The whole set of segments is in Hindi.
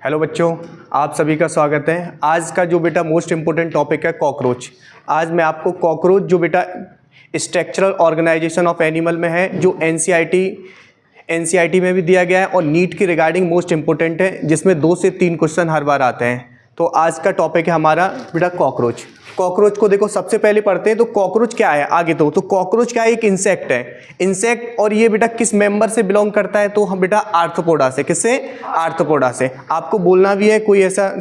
हेलो बच्चों, आप सभी का स्वागत है। आज का जो बेटा मोस्ट इम्पोर्टेंट टॉपिक है कॉकरोच। आज मैं आपको कॉकरोच जो बेटा स्ट्रक्चरल ऑर्गेनाइजेशन ऑफ एनिमल में है, जो एनसीईआरटी में भी दिया गया है और नीट की रिगार्डिंग मोस्ट इम्पोर्टेंट है, जिसमें 2 से 3 क्वेश्चन हर बार आते हैं। तो आज का टॉपिक है हमारा बेटा कॉकरोच। कॉकरोच को देखो सबसे पहले पढ़ते हैं तो कॉकरोच क्या है आगे। तो कॉकरोच क्या है? एक इंसेक्ट है। इंसेक्ट, और ये बेटा किस मेंबर से बिलोंग करता है? तो हम बेटा आर्थ्रोपोडा से। किससे? आर्थ्रोपोडा से। आपको बोलना भी है, कोई ऐसा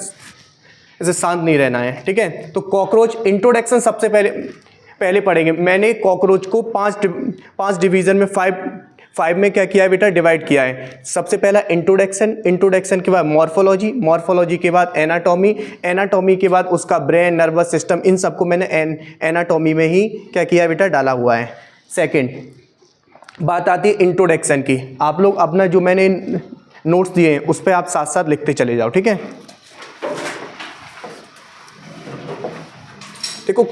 शांत नहीं रहना है, ठीक है। तो कॉकरोच इंट्रोडक्शन सबसे पहले पढ़ेंगे। मैंने कॉकरोच को पांच डिवीजन में फाइव में क्या किया है बेटा? डिवाइड किया है। सबसे पहला इंट्रोडक्शन के बाद मॉर्फोलॉजी के बाद एनाटॉमी के बाद उसका ब्रेन, नर्वस सिस्टम, इन सबको मैंने एनाटॉमी में ही क्या किया है बेटा? डाला हुआ है। सेकंड बात आती है इंट्रोडक्शन की। आप लोग अपना जो मैंने नोट्स दिए हैं उस पर आप साथ साथ लिखते चले जाओ, ठीक है। देखो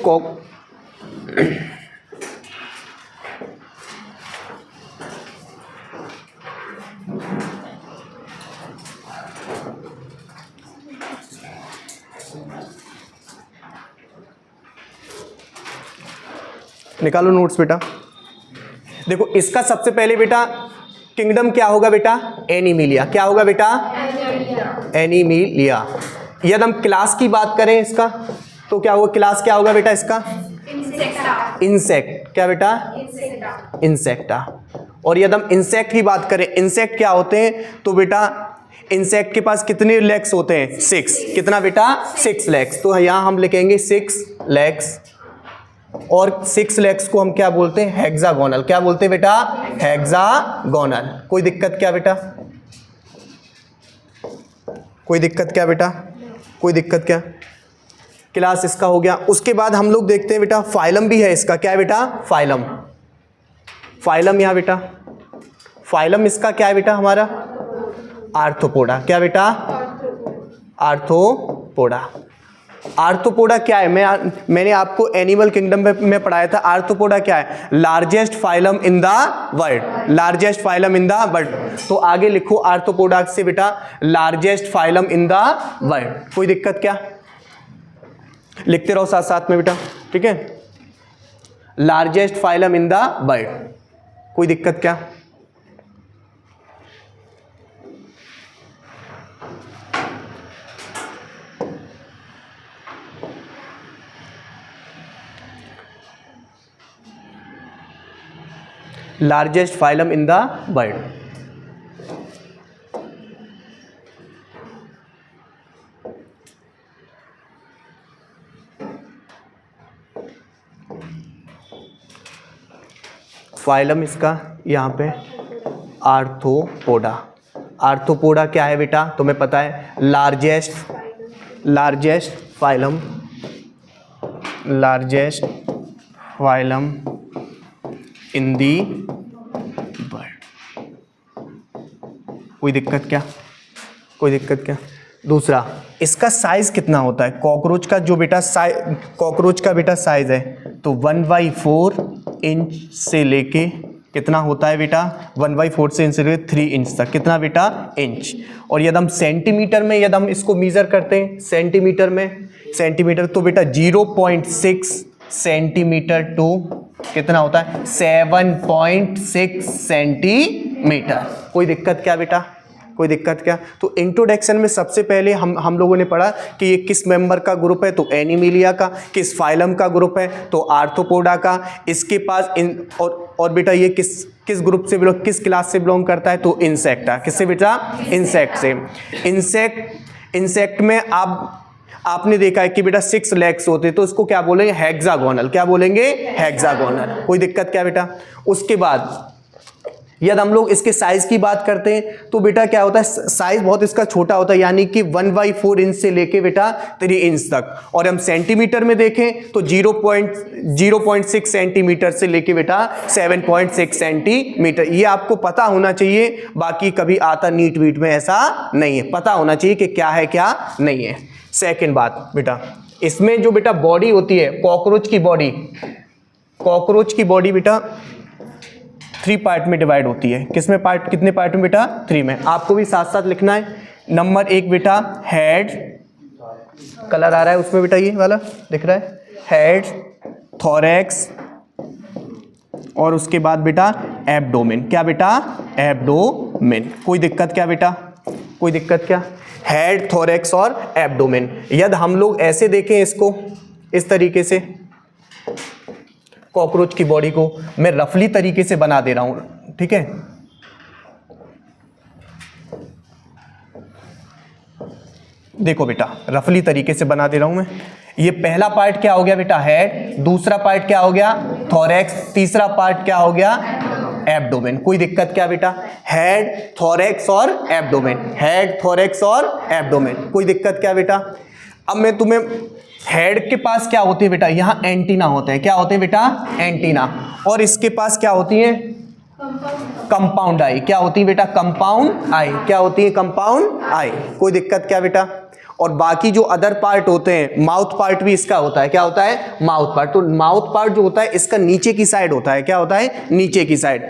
निकालो नोट्स बेटा। देखो इसका सबसे पहले बेटा किंगडम क्या होगा बेटा? एनीमिलिया। क्या होगा बेटा? एनीमिलिया। यदि हम क्लास की बात करें इसका तो क्या होगा? क्लास क्या होगा बेटा इसका? इंसेक्ट। क्या बेटा? इंसेक्टा। और यदि हम इंसेक्ट की बात करें, इंसेक्ट क्या होते हैं? तो बेटा इंसेक्ट के पास कितने लेग्स होते हैं? 6। कितना बेटा? 6 लेग्स। तो यहां हम लिखेंगे 6 लेग्स। और 6 लेग्स को हम क्या बोलते हैं? हेक्सागोनल। क्या बोलते हैं बेटा? हेक्सागोनल। कोई दिक्कत क्या बेटा? कोई दिक्कत क्या बेटा? कोई दिक्कत क्या? क्लास इसका हो गया। उसके बाद हम लोग देखते हैं बेटा फाइलम भी है इसका। क्या है बेटा? फाइलम यहाँ बेटा, फाइलम इसका क्या है बेटा? हमारा आर्थ्रोपोडा। क्या बेटा? आर्थ्रोपोडा। आर्थ्रोपोडा क्या है? मैंने आपको एनिमल किंगडम में पढ़ाया था। आर्थ्रोपोडा क्या है? Largest phylum in the world. Largest phylum in the world. तो आगे लिखो आर्थ्रोपोडा से बेटा largest phylum in the world. कोई दिक्कत क्या? लिखते रहो साथ साथ में बेटा, ठीक है। Largest phylum in the world. कोई दिक्कत क्या? Largest phylum in the world. Phylum इसका यहाँ पे आर्थ्रोपोडा। आर्थ्रोपोडा क्या है बेटा? तुम्हें पता है largest phylum in the world. कोई दिक्कत क्या? कोई दिक्कत क्या? दूसरा, इसका साइज कितना होता है? कॉकरोच का जो बेटा कॉकरोच का बेटा साइज है तो 1/4 इंच से लेके कितना होता है बेटा? 1/4 से इंच से लेके 3 इंच तक। कितना बेटा? इंच। और यदि हम सेंटीमीटर में यदि हम इसको मेजर करते हैं सेंटीमीटर तो बेटा 0.6 सेंटीमीटर टू कितना होता है? 7.6 सेंटीमीटर। कोई दिक्कत क्या बेटा? कोई दिक्कत क्या? तो इंट्रोडक्शन में सबसे पहले हम लोगों ने पढ़ा कि ये किस मेंबर का ग्रुप है? तो एनीमिलिया का। किस फाइलम का ग्रुप है? तो आर्थ्रोपोडा का। इसके पास और बेटा ये किस ग्रुप से बिलोंग, किस क्लास से बिलोंग करता है? तो इंसेक्टा। किससे बेटा? इंसेक्ट से। इंसेक्ट में आपने देखा है कि बेटा 6 लेग्स होते, तो इसको क्या बोलेंगे? हेक्सागोनल। क्या बोलेंगे? हेक्सागोनल। कोई दिक्कत क्या बेटा? उसके बाद यदि हम लोग इसके साइज की बात करते हैं तो बेटा क्या होता है? साइज बहुत इसका छोटा होता है, यानी कि 1/4 इंच से लेके बेटा 3 इंच तक। और हम सेंटीमीटर में देखें तो 0.6 सेंटीमीटर से लेके बेटा 7.6 सेंटीमीटर। ये आपको पता होना चाहिए, बाकी कभी आता नीट वीट में ऐसा नहीं है। पता होना चाहिए कि क्या है क्या नहीं है। सेकेंड बात बेटा, इसमें जो बेटा बॉडी होती है कॉकरोच की बॉडी बेटा 3 पार्ट में डिवाइड होती है। कितने पार्ट में बेटा? 3 में। आपको भी साथ साथ लिखना है नंबर 1 बेटा हेड, कलर आ रहा है उसमें बेटा, ये वाला दिख रहा है, हेड, थोरैक्स और उसके बाद बेटा एब्डोमेन। क्या बेटा? एब्डोमेन। कोई दिक्कत क्या बेटा? कोई दिक्कत क्या? हेड, थोरैक्स और एब्डोमेन। यदि हम लोग ऐसे देखें इसको, इस तरीके से कॉकरोच की बॉडी को मैं रफली तरीके से बना दे रहा हूं, ठीक है? देखो बेटा, रफली तरीके से बना दे रहा हूं मैं। ये पहला पार्ट क्या हो गया बेटा? हेड। दूसरा पार्ट क्या हो गया? थोरैक्स। तीसरा पार्ट क्या हो गया? एब्डोमेन। कोई दिक्कत क्या बेटा? हेड, थोरैक्स और एब्डोमेन। हेड, थोरैक्स और एब्डोमेन। कोई दिक्कत क्या बेटा? अब मैं तुम्हें, हेड के पास क्या होती है बेटा? यहाँ एंटीना होते हैं। क्या होते हैं बेटा? एंटीना। और इसके पास क्या होती है? कंपाउंड आई। क्या होती है बेटा? कंपाउंड आई। क्या होती है? कंपाउंड आई। कोई दिक्कत क्या बेटा? और बाकी जो अदर पार्ट होते हैं, माउथ पार्ट भी इसका होता है। क्या होता है? Mouth part. तो माउथ पार्ट जो होता है इसका नीचे की साइड होता है। क्या होता है? नीचे की साइड।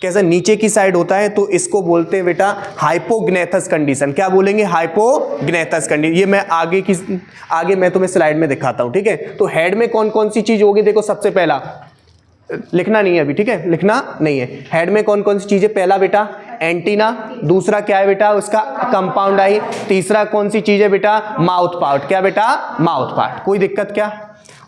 कैसे नीचे की साइड होता है? तो इसको बोलते हैं बेटा हाइपोग्नेथस कंडीशन। क्या बोलेंगे? हाइपोग्नेथस कंडीशन। ये मैं आगे मैं तुम्हें स्लाइड में दिखाता हूं, ठीक है? तो हेड में कौन कौन सी चीज होगी? देखो, सबसे पहला लिखना नहीं है अभी, ठीक है? लिखना नहीं है। हेड में कौन कौन सी चीजें? पहला बेटा एंटीना। दूसरा क्या है बेटा? उसका कंपाउंड आई। तीसरा कौन सी चीज है बेटा? Mouth part. क्या बेटा? Mouth part. कोई दिक्कत क्या?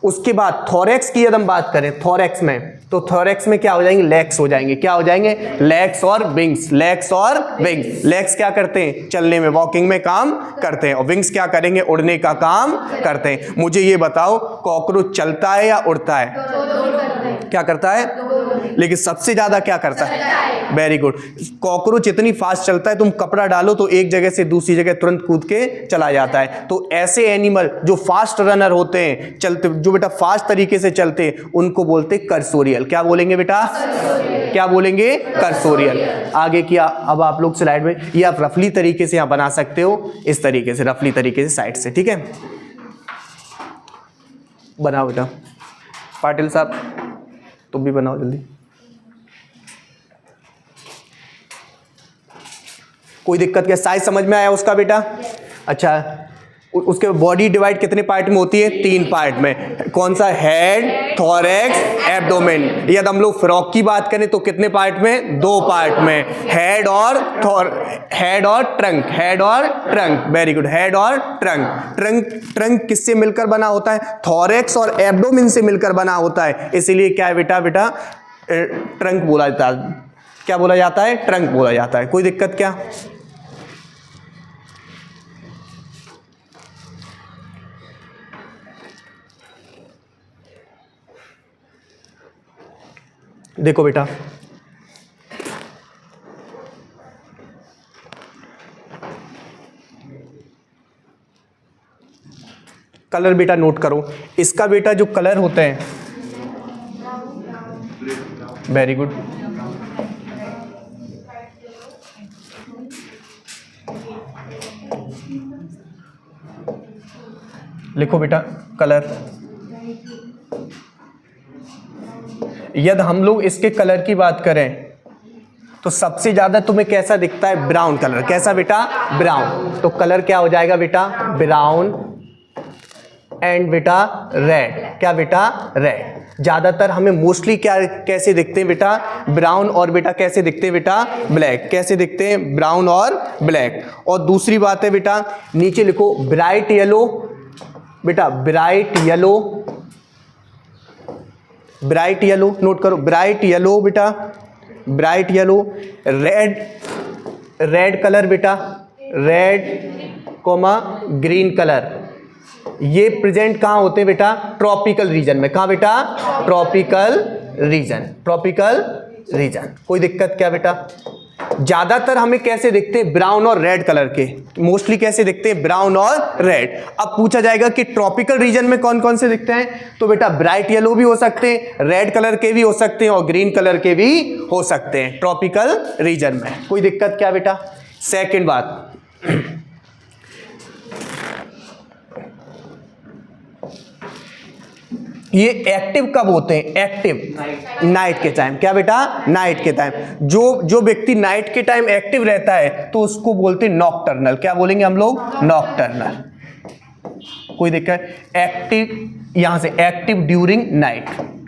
उसके बाद थोरैक्स की यदि हम बात करें, थोरैक्स में, तो थोरैक्स में क्या हो जाएंगे? लेग्स हो जाएंगे। क्या हो जाएंगे? लेग्स और विंग्स। लेग्स और विंग्स। लेग्स क्या करते हैं? चलने में, वॉकिंग में काम करते हैं। और विंग्स क्या करेंगे? उड़ने का काम करते हैं। मुझे ये बताओ, कॉकरोच चलता है या उड़ता है? क्या करता है? लेकिन सबसे ज्यादा क्या करता है? Very good. कॉकरोच इतनी फास्ट चलता है, तुम कपड़ा डालो तो एक जगह से दूसरी जगह तुरंत कूद के चला जाता है। तो ऐसे एनिमल जो फास्ट रनर होते हैं, चलते, जो बेटा फास्ट तरीके से चलते हैं, उनको बोलते कर्सोरियल। क्या बोलेंगे बेटा? क्या बोलेंगे? कर्सोरियल। आगे किया, अब आप लोग स्लाइड में, ये आप रफली तरीके से यहां बना सकते हो, इस तरीके से, रफली तरीके से साइड से, ठीक है? बनाओ बेटा। पाटिल साहब तुम भी बनाओ जल्दी। कोई दिक्कत क्या? साइज समझ में आया उसका बेटा? अच्छा, उसके बॉडी डिवाइड कितने पार्ट में होती है? 3 पार्ट में। कौन सा? Head, thorax, abdomen. यदि हम लोग फ्रॉग की बात करें तो कितने पार्ट में? 2 पार्ट में। हेड और ट्रंक। हेड और ट्रंक। Very good. हेड और ट्रंक। ट्रंक किससे मिलकर बना होता है? थोरैक्स और एब्डोमेन से मिलकर बना होता है। इसीलिए क्या है बेटा? ट्रंक बोला जाता है। क्या बोला जाता है? ट्रंक बोला जाता है। कोई दिक्कत क्या? देखो बेटा, कलर बेटा नोट करो। इसका बेटा जो कलर होते हैं, वेरी गुड, लिखो बेटा कलर। यदि हम लोग इसके कलर की बात करें तो सबसे ज्यादा तुम्हें कैसा दिखता है? Brown colour. कैसा बेटा? ब्राउन। तो कलर क्या हो जाएगा बेटा? ब्राउन एंड बेटा रेड। क्या बेटा? रेड। ज्यादातर हमें मोस्टली क्या कैसे दिखते हैं बेटा? ब्राउन और बेटा कैसे दिखते हैं बेटा? ब्लैक। कैसे दिखते हैं? ब्राउन और ब्लैक। और दूसरी बात है बेटा, नीचे लिखो ब्राइट येलो। बेटा bright yellow, bright yellow note करो। ब्राइट येलो बेटा, ब्राइट येलो। रेड कलर बेटा, रेड कोमा ग्रीन कलर। ये प्रेजेंट कहां होते हैं बेटा? ट्रॉपिकल रीजन में। कहां बेटा? Tropical region. Tropical region. कोई दिक्कत क्या बेटा? ज्यादातर हमें कैसे दिखते हैं? ब्राउन और रेड कलर के। मोस्टली कैसे दिखते हैं? ब्राउन और रेड। अब पूछा जाएगा कि ट्रॉपिकल रीजन में कौन कौन से दिखते हैं, तो बेटा ब्राइट येलो भी हो सकते हैं, रेड कलर के भी हो सकते हैं और ग्रीन कलर के भी हो सकते हैं ट्रॉपिकल रीजन में। कोई दिक्कत क्या बेटा? सेकेंड बात, ये एक्टिव कब होते हैं? एक्टिव नाइट के टाइम। क्या बेटा? नाइट के टाइम। जो व्यक्ति नाइट के टाइम एक्टिव रहता है तो उसको बोलते हैं नॉकटर्नल। क्या बोलेंगे हम लोग? नॉकटर्नल। कोई दिक्कत? एक्टिव, यहां से एक्टिव ड्यूरिंग नाइट,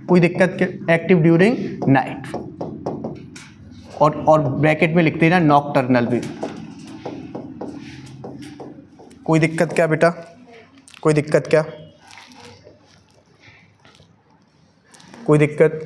कोई दिक्कत क्या? एक्टिव ड्यूरिंग नाइट, और ब्रैकेट में लिखते हैं ना नॉकटर्नल भी। कोई दिक्कत क्या बेटा? कोई दिक्कत क्या? कोई दिक्कत?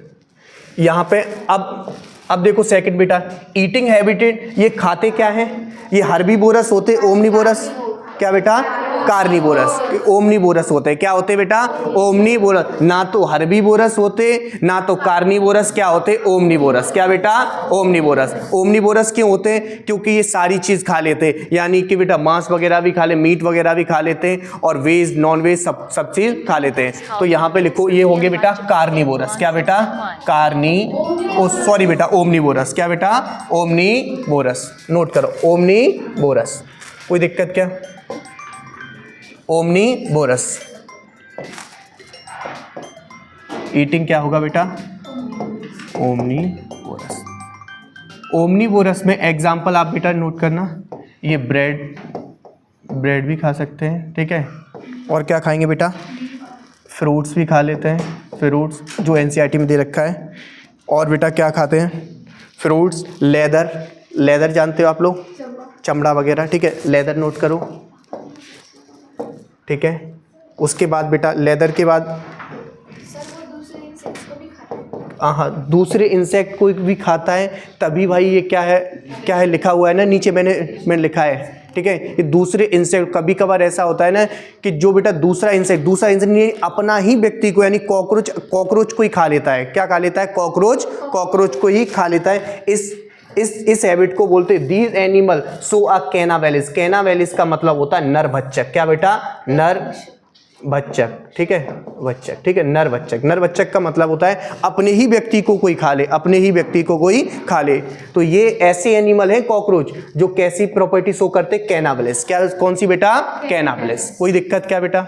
यहां पे अब देखो सेकंड बेटा, ईटिंग हैबिटेट, ये खाते क्या है? ये हर्बीवोरस होते, ओमनीवोरस। क्या बेटा? कार्निवोरस। ओमनीवोरस होते हैं। क्या होते बेटा? ओमनीवोरस। ना तो हर्बीवोरस होते ना तो कार्निवोरस। क्या होते? ओमनीवोरस। क्या बेटा? ओमनीवोरस। ओमनीवोरस क्यों होते हैं? क्योंकि ये सारी चीज खा लेते हैं, यानी कि बेटा मांस वगैरह भी खा ले, मीट वगैरह भी खा लेते हैं, और वेज नॉन वेज सब चीज खा लेते हैं। तो यहाँ पे लिखो, ये हो गया बेटा कार्निवोरस। क्या बेटा? सॉरी बेटा, ओमनीवोरस। क्या बेटा? ओमनीवोरस। नोट करो, ओमनीवोरस। कोई दिक्कत क्या? ओमनीवोरस। ईटिंग क्या होगा बेटा? ओमनीवोरस। ओमनीवोरस में एग्जाम्पल आप बेटा नोट करना, ये ब्रेड भी खा सकते हैं, ठीक है। और क्या खाएंगे बेटा? फ्रूट्स भी खा लेते हैं, फ्रूट्स जो एनसीईआरटी में दे रखा है। और बेटा क्या खाते हैं? फ्रूट्स, लेदर जानते हो आप लोग? चमड़ा वगैरह, ठीक है। लेदर नोट करो, ठीक है। उसके बाद बेटा लेदर के बाद हाँ, दूसरे इंसेक्ट कोई भी खाता है तभी भाई ये क्या है लिखा हुआ है ना नीचे, मैंने लिखा है, ठीक है। ये दूसरे इंसेक्ट, कभी कभार ऐसा होता है ना कि जो बेटा दूसरा इंसेक्ट नहीं, अपना ही व्यक्ति को, यानी कॉकरोच को ही खा लेता है। क्या खा लेता है? कॉकरोच को ही खा लेता है। इस हैबिट को बोलते हैं दीज एनिमल सो अ कैनावेलिस। कैनावेलिस का मतलब होता है नर भक्षक। क्या बेटा? नर भक्षक, ठीक है। भक्षक, ठीक है, नर भक्षक। नर भक्षक का मतलब होता है अपने ही व्यक्ति को कोई खा ले, अपने ही व्यक्ति को कोई खा ले। तो ये ऐसे एनिमल है कॉकरोच जो कैसी प्रॉपर्टी शो करते? कैनावेलिस। क्या? कौन सी बेटा? कैनावेलिस। कोई दिक्कत क्या बेटा?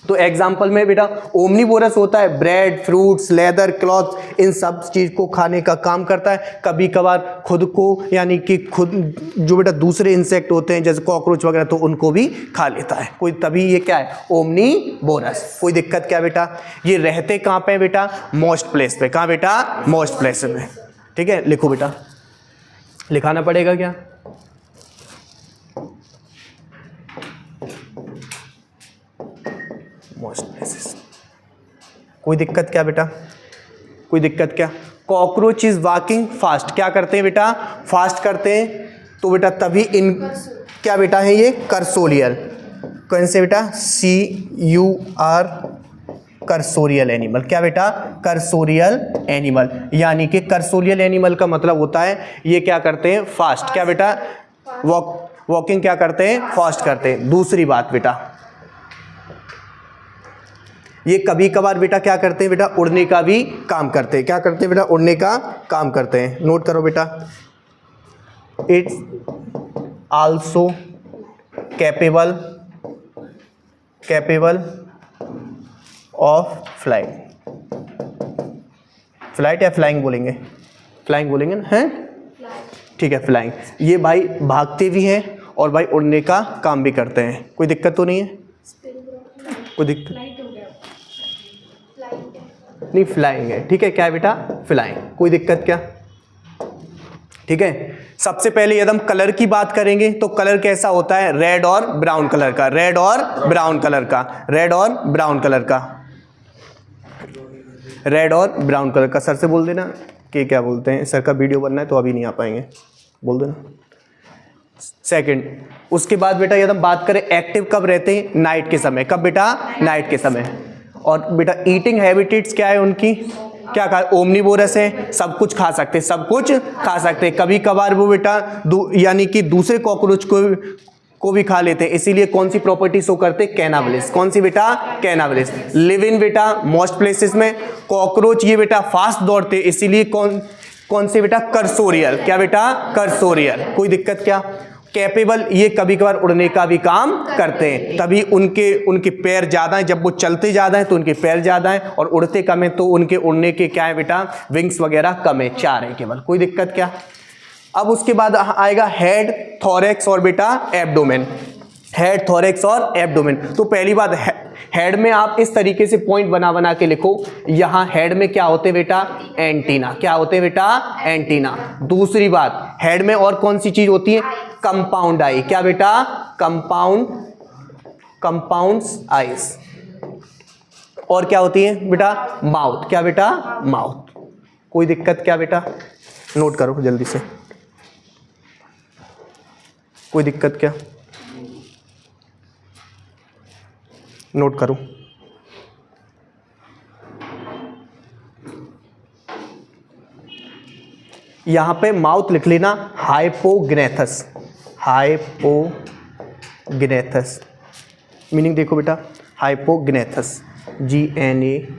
तो एग्जाम्पल में बेटा ओमनीवोरस होता है, ब्रेड, फ्रूट्स, लेदर, क्लॉथ, इन सब चीज को खाने का काम करता है। कभी कभार खुद को, यानी कि खुद जो बेटा दूसरे इंसेक्ट होते हैं जैसे कॉकरोच वगैरह, तो उनको भी खा लेता है कोई, तभी ये क्या है? ओमनीवोरस। कोई दिक्कत क्या बेटा? ये रहते कहाँ पे बेटा? मॉइस्ट प्लेस पे। कहाँ बेटा? मॉइस्ट प्लेस में, ठीक है। लिखो बेटा, लिखाना पड़ेगा क्या? Moist places. कोई दिक्कत क्या बेटा? कोई दिक्कत क्या? Cockroach is walking fast. क्या करते हैं बेटा? फास्ट करते हैं। तो बेटा तभी इन क्या बेटा है ये? कर्सोरियल। कौन से बेटा? CUR, cursorial animal. क्या बेटा? Cursorial animal. यानी कि कर्सोरियल एनिमल का मतलब होता है ये क्या करते हैं? फास्ट। क्या बेटा? वॉकिंग क्या करते हैं? फास्ट करते हैं। दूसरी बात बेटा, ये कभी कभार बेटा क्या करते हैं बेटा? उड़ने का भी काम करते हैं। क्या करते हैं बेटा? उड़ने का काम करते हैं। नोट करो बेटा, it's also capable of flight या फ्लाइंग बोलेंगे? फ्लाइंग बोलेंगे ना, हैं? ठीक है, फ्लाइंग। ये भाई भागते भी हैं और भाई उड़ने का काम भी करते हैं। कोई दिक्कत तो नहीं है? कोई दिक्कत नहीं, फ्लाइंग है, ठीक है। क्या है बेटा? फ्लाइंग। कोई दिक्कत क्या? ठीक है। सबसे पहले यदि हम कलर की बात करेंगे तो कलर कैसा होता है? रेड और ब्राउन कलर का। रेड और ब्राउन कलर का। रेड और ब्राउन कलर का। रेड और ब्राउन कलर का। सर से बोल देना कि क्या बोलते हैं, सर का वीडियो बनना है तो अभी नहीं आ पाएंगे, बोल देना। सेकंड, उसके बाद बेटा यदि हम बात करें एक्टिव कब रहते हैं? नाइट के समय। कब बेटा? नाइट के समय। और बेटा ईटिंग हैबिटेट्स क्या है उनकी? क्या खा? ओमनीवोरस है, सब कुछ खा सकते, सब कुछ खा सकते। कभी कभार वो बेटा यानी कि दूसरे कॉकरोच को भी खा लेते हैं, इसीलिए कौन सी प्रॉपर्टी शो करते? कैनावेलिस। कौन सी बेटा? कैनावेलिस। लिव इन बेटा मोस्ट प्लेसेस में। कॉकरोच ये बेटा फास्ट दौड़ते, इसीलिए कौन से बेटा? कर्सोरियल। क्या बेटा? कर्सोरियल। कोई दिक्कत क्या? कैपेबल, ये कभी कभार उड़ने का भी काम करते हैं, तभी उनके पैर ज़्यादा हैं, जब वो चलते ज़्यादा हैं तो उनके पैर ज़्यादा हैं, और उड़ते कम है तो उनके उड़ने के क्या है बेटा, विंग्स वगैरह कम है, 4 है केवल। कोई दिक्कत क्या? अब उसके बाद आएगा हेड, थोरैक्स और बेटा एब्डोमेन। हेड, थोरैक्स और एब्डोमेन। तो पहली बात, हेड में आप इस तरीके से पॉइंट बना बना के लिखो, यहां हेड में क्या होते हैं बेटा, एंटीना। क्या होते हैं बेटा, एंटीना। दूसरी बात, हेड में और कौन सी चीज होती है, कंपाउंड आई। क्या बेटा, कंपाउंड्स आईज। और क्या होती है बेटा, माउथ। क्या बेटा, माउथ। कोई दिक्कत क्या बेटा, नोट करो जल्दी से, कोई दिक्कत क्या, नोट करो। यहां पे माउथ लिख लेना, हाइपोग्नेथस। हाइपोग्नेथस मीनिंग देखो बेटा, हाइपोग्नेथस, GNATHOUS।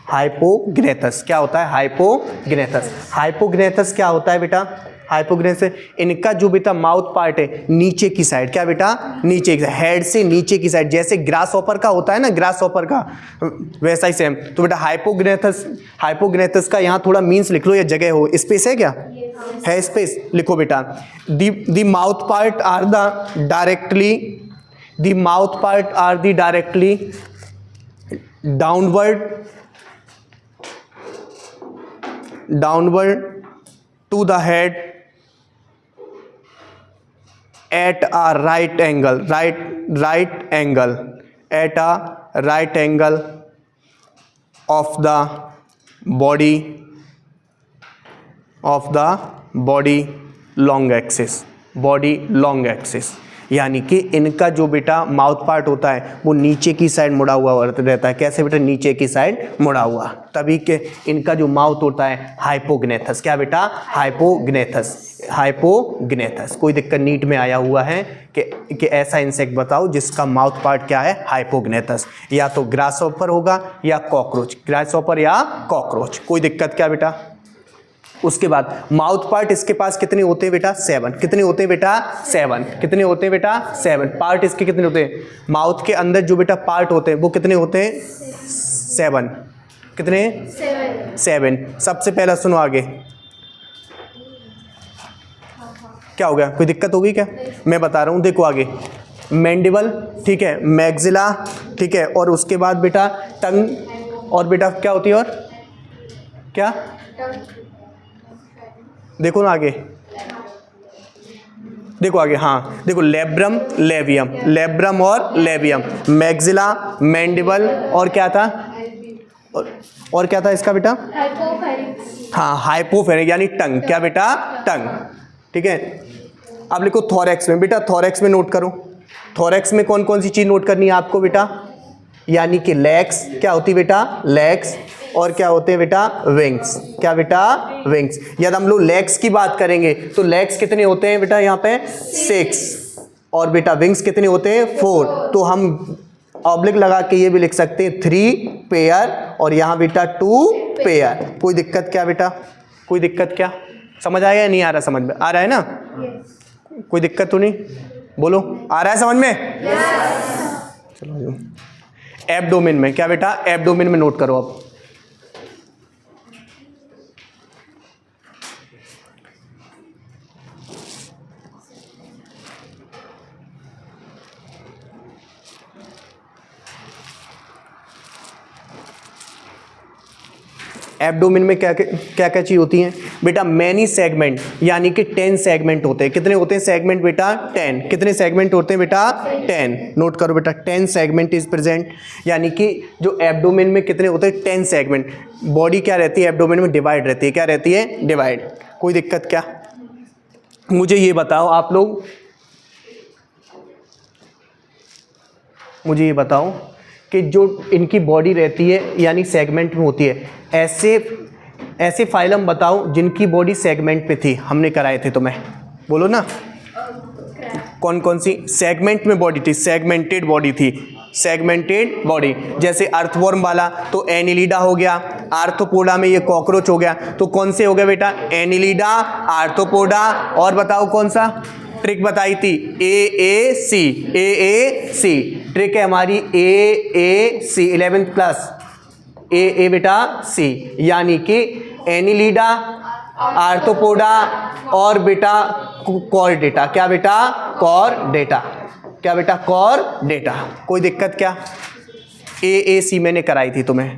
हाइपोग्नेथस क्या होता है, हाइपोग्नेथस। हाइपोग्नेथस क्या होता है बेटा, हाइपोग्नेथस इनका जो बेटा माउथ पार्ट है नीचे की साइड। क्या बेटा, नीचे की, हेड से नीचे की साइड, जैसे ग्रास हॉपर का होता है ना, ग्रास हॉपर का वैसा ही सेम। तो बेटा हाइपोग्नेथस का यहाँ थोड़ा मीन्स लिख लो, या जगह हो, स्पेस है क्या, है स्पेस, लिखो बेटा। The mouth part are the directly downward to the head at a right angle of the body long axis। यानी कि इनका जो बेटा माउथ पार्ट होता है वो नीचे की साइड मुड़ा हुआ रहता है। कैसे बेटा, नीचे की साइड मुड़ा हुआ, तभी के इनका जो माउथ होता है हाइपोग्नेथस। क्या बेटा, हाइपोग्नेथस। कोई दिक्कत, नीट में आया हुआ है कि ऐसा इंसेक्ट बताओ जिसका माउथ पार्ट क्या है, हाइपोग्नेथस। या तो ग्रासहॉपर होगा या कॉकरोच, ग्रासहॉपर या कॉकरोच। कोई दिक्कत क्या बेटा। उसके बाद माउथ पार्ट इसके पास कितने होते हैं बेटा, 7। कितने होते हैं बेटा, 7। कितने होते हैं बेटा, 7 पार्ट इसके कितने होते हैं, माउथ के अंदर जो बेटा पार्ट होते हैं वो कितने होते हैं, 7। कितने, 7। सबसे पहला सुनो आगे, क्या हो गया, कोई दिक्कत होगी क्या, मैं बता रहा हूं, देखो आगे, मैंडिबल, ठीक है, मैक्सिला, ठीक है, और उसके बाद बेटा टंग, और बेटा क्या होती है, और क्या, देखो ना आगे, देखो आगे, हाँ देखो, लेब्रम और लेबियम, मैक्सिला, मैंडिबल, और क्या था, और क्या था इसका बेटा, हाँ हाइपोफेरिंक्स यानी टंग। क्या बेटा, टंग, ठीक है। अब लिखो थोरैक्स में, बेटा थोरैक्स में नोट करो, थोरैक्स में कौन कौन सी चीज नोट करनी है आपको बेटा, यानी कि लेग्स, क्या होती है बेटा, लेग्स, और क्या होते हैं बेटा, विंग्स। क्या बेटा, विंग्स। यदि हम लोग लेग्स की बात करेंगे तो लेग्स कितने होते हैं बेटा, यहाँ पे 6, और बेटा विंग्स कितने होते हैं, 4। तो हम ऑब्लिक लगा के ये भी लिख सकते हैं 3 पेयर, और यहाँ बेटा 2 पेयर। कोई दिक्कत क्या बेटा, कोई दिक्कत क्या, समझ आया या नहीं आ रहा, समझ में आ रहा है ना, कोई दिक्कत तो नहीं, बोलो आ रहा है समझ में, चलो। एब्डोमेन में क्या बेटा, एब्डोमेन में नोट करो अब, एब्डोमेन में क्या क्या चीज होती है बेटा, मैनी सेगमेंट, यानी कि 10 सेगमेंट होते हैं। कितने होते हैं सेगमेंट बेटा, 10। कितने सेगमेंट होते हैं बेटा, 10। नोट करो बेटा, 10 सेगमेंट इज प्रेजेंट, यानी कि जो एब्डोमेन में कितने होते हैं, 10 सेगमेंट। बॉडी क्या रहती है एब्डोमेन में, डिवाइड रहती है। क्या रहती है, डिवाइड। कोई दिक्कत क्या, मुझे ये बताओ आप लोग, मुझे ये बताओ कि जो इनकी बॉडी रहती है यानी सेगमेंट में होती है, ऐसे फाइलम बताओ जिनकी बॉडी सेगमेंट पे थी, हमने कराए थे तुम्हें, बोलो ना, कौन कौन सी सेगमेंट में बॉडी थी, सेगमेंटेड बॉडी थी, सेगमेंटेड बॉडी। जैसे अर्थवर्म वाला तो एनिलिडा हो गया, आर्थ्रोपोडा में ये कॉकरोच हो गया, तो कौन से हो गए बेटा, एनिलिडा, आर्थ्रोपोडा, और बताओ कौन सा ट्रिक बताई थी, AAC, AAC ट्रिक है हमारी, AAC 11th क्लास, AA बेटा C, यानी कि एनिलिडा, आर्थ्रोपोडा और बेटा कॉर्डेटा। क्या बेटा, कॉर्डेटा। क्या बेटा, कॉर्डेटा। कोई दिक्कत क्या, AAC मैंने कराई थी तुम्हें,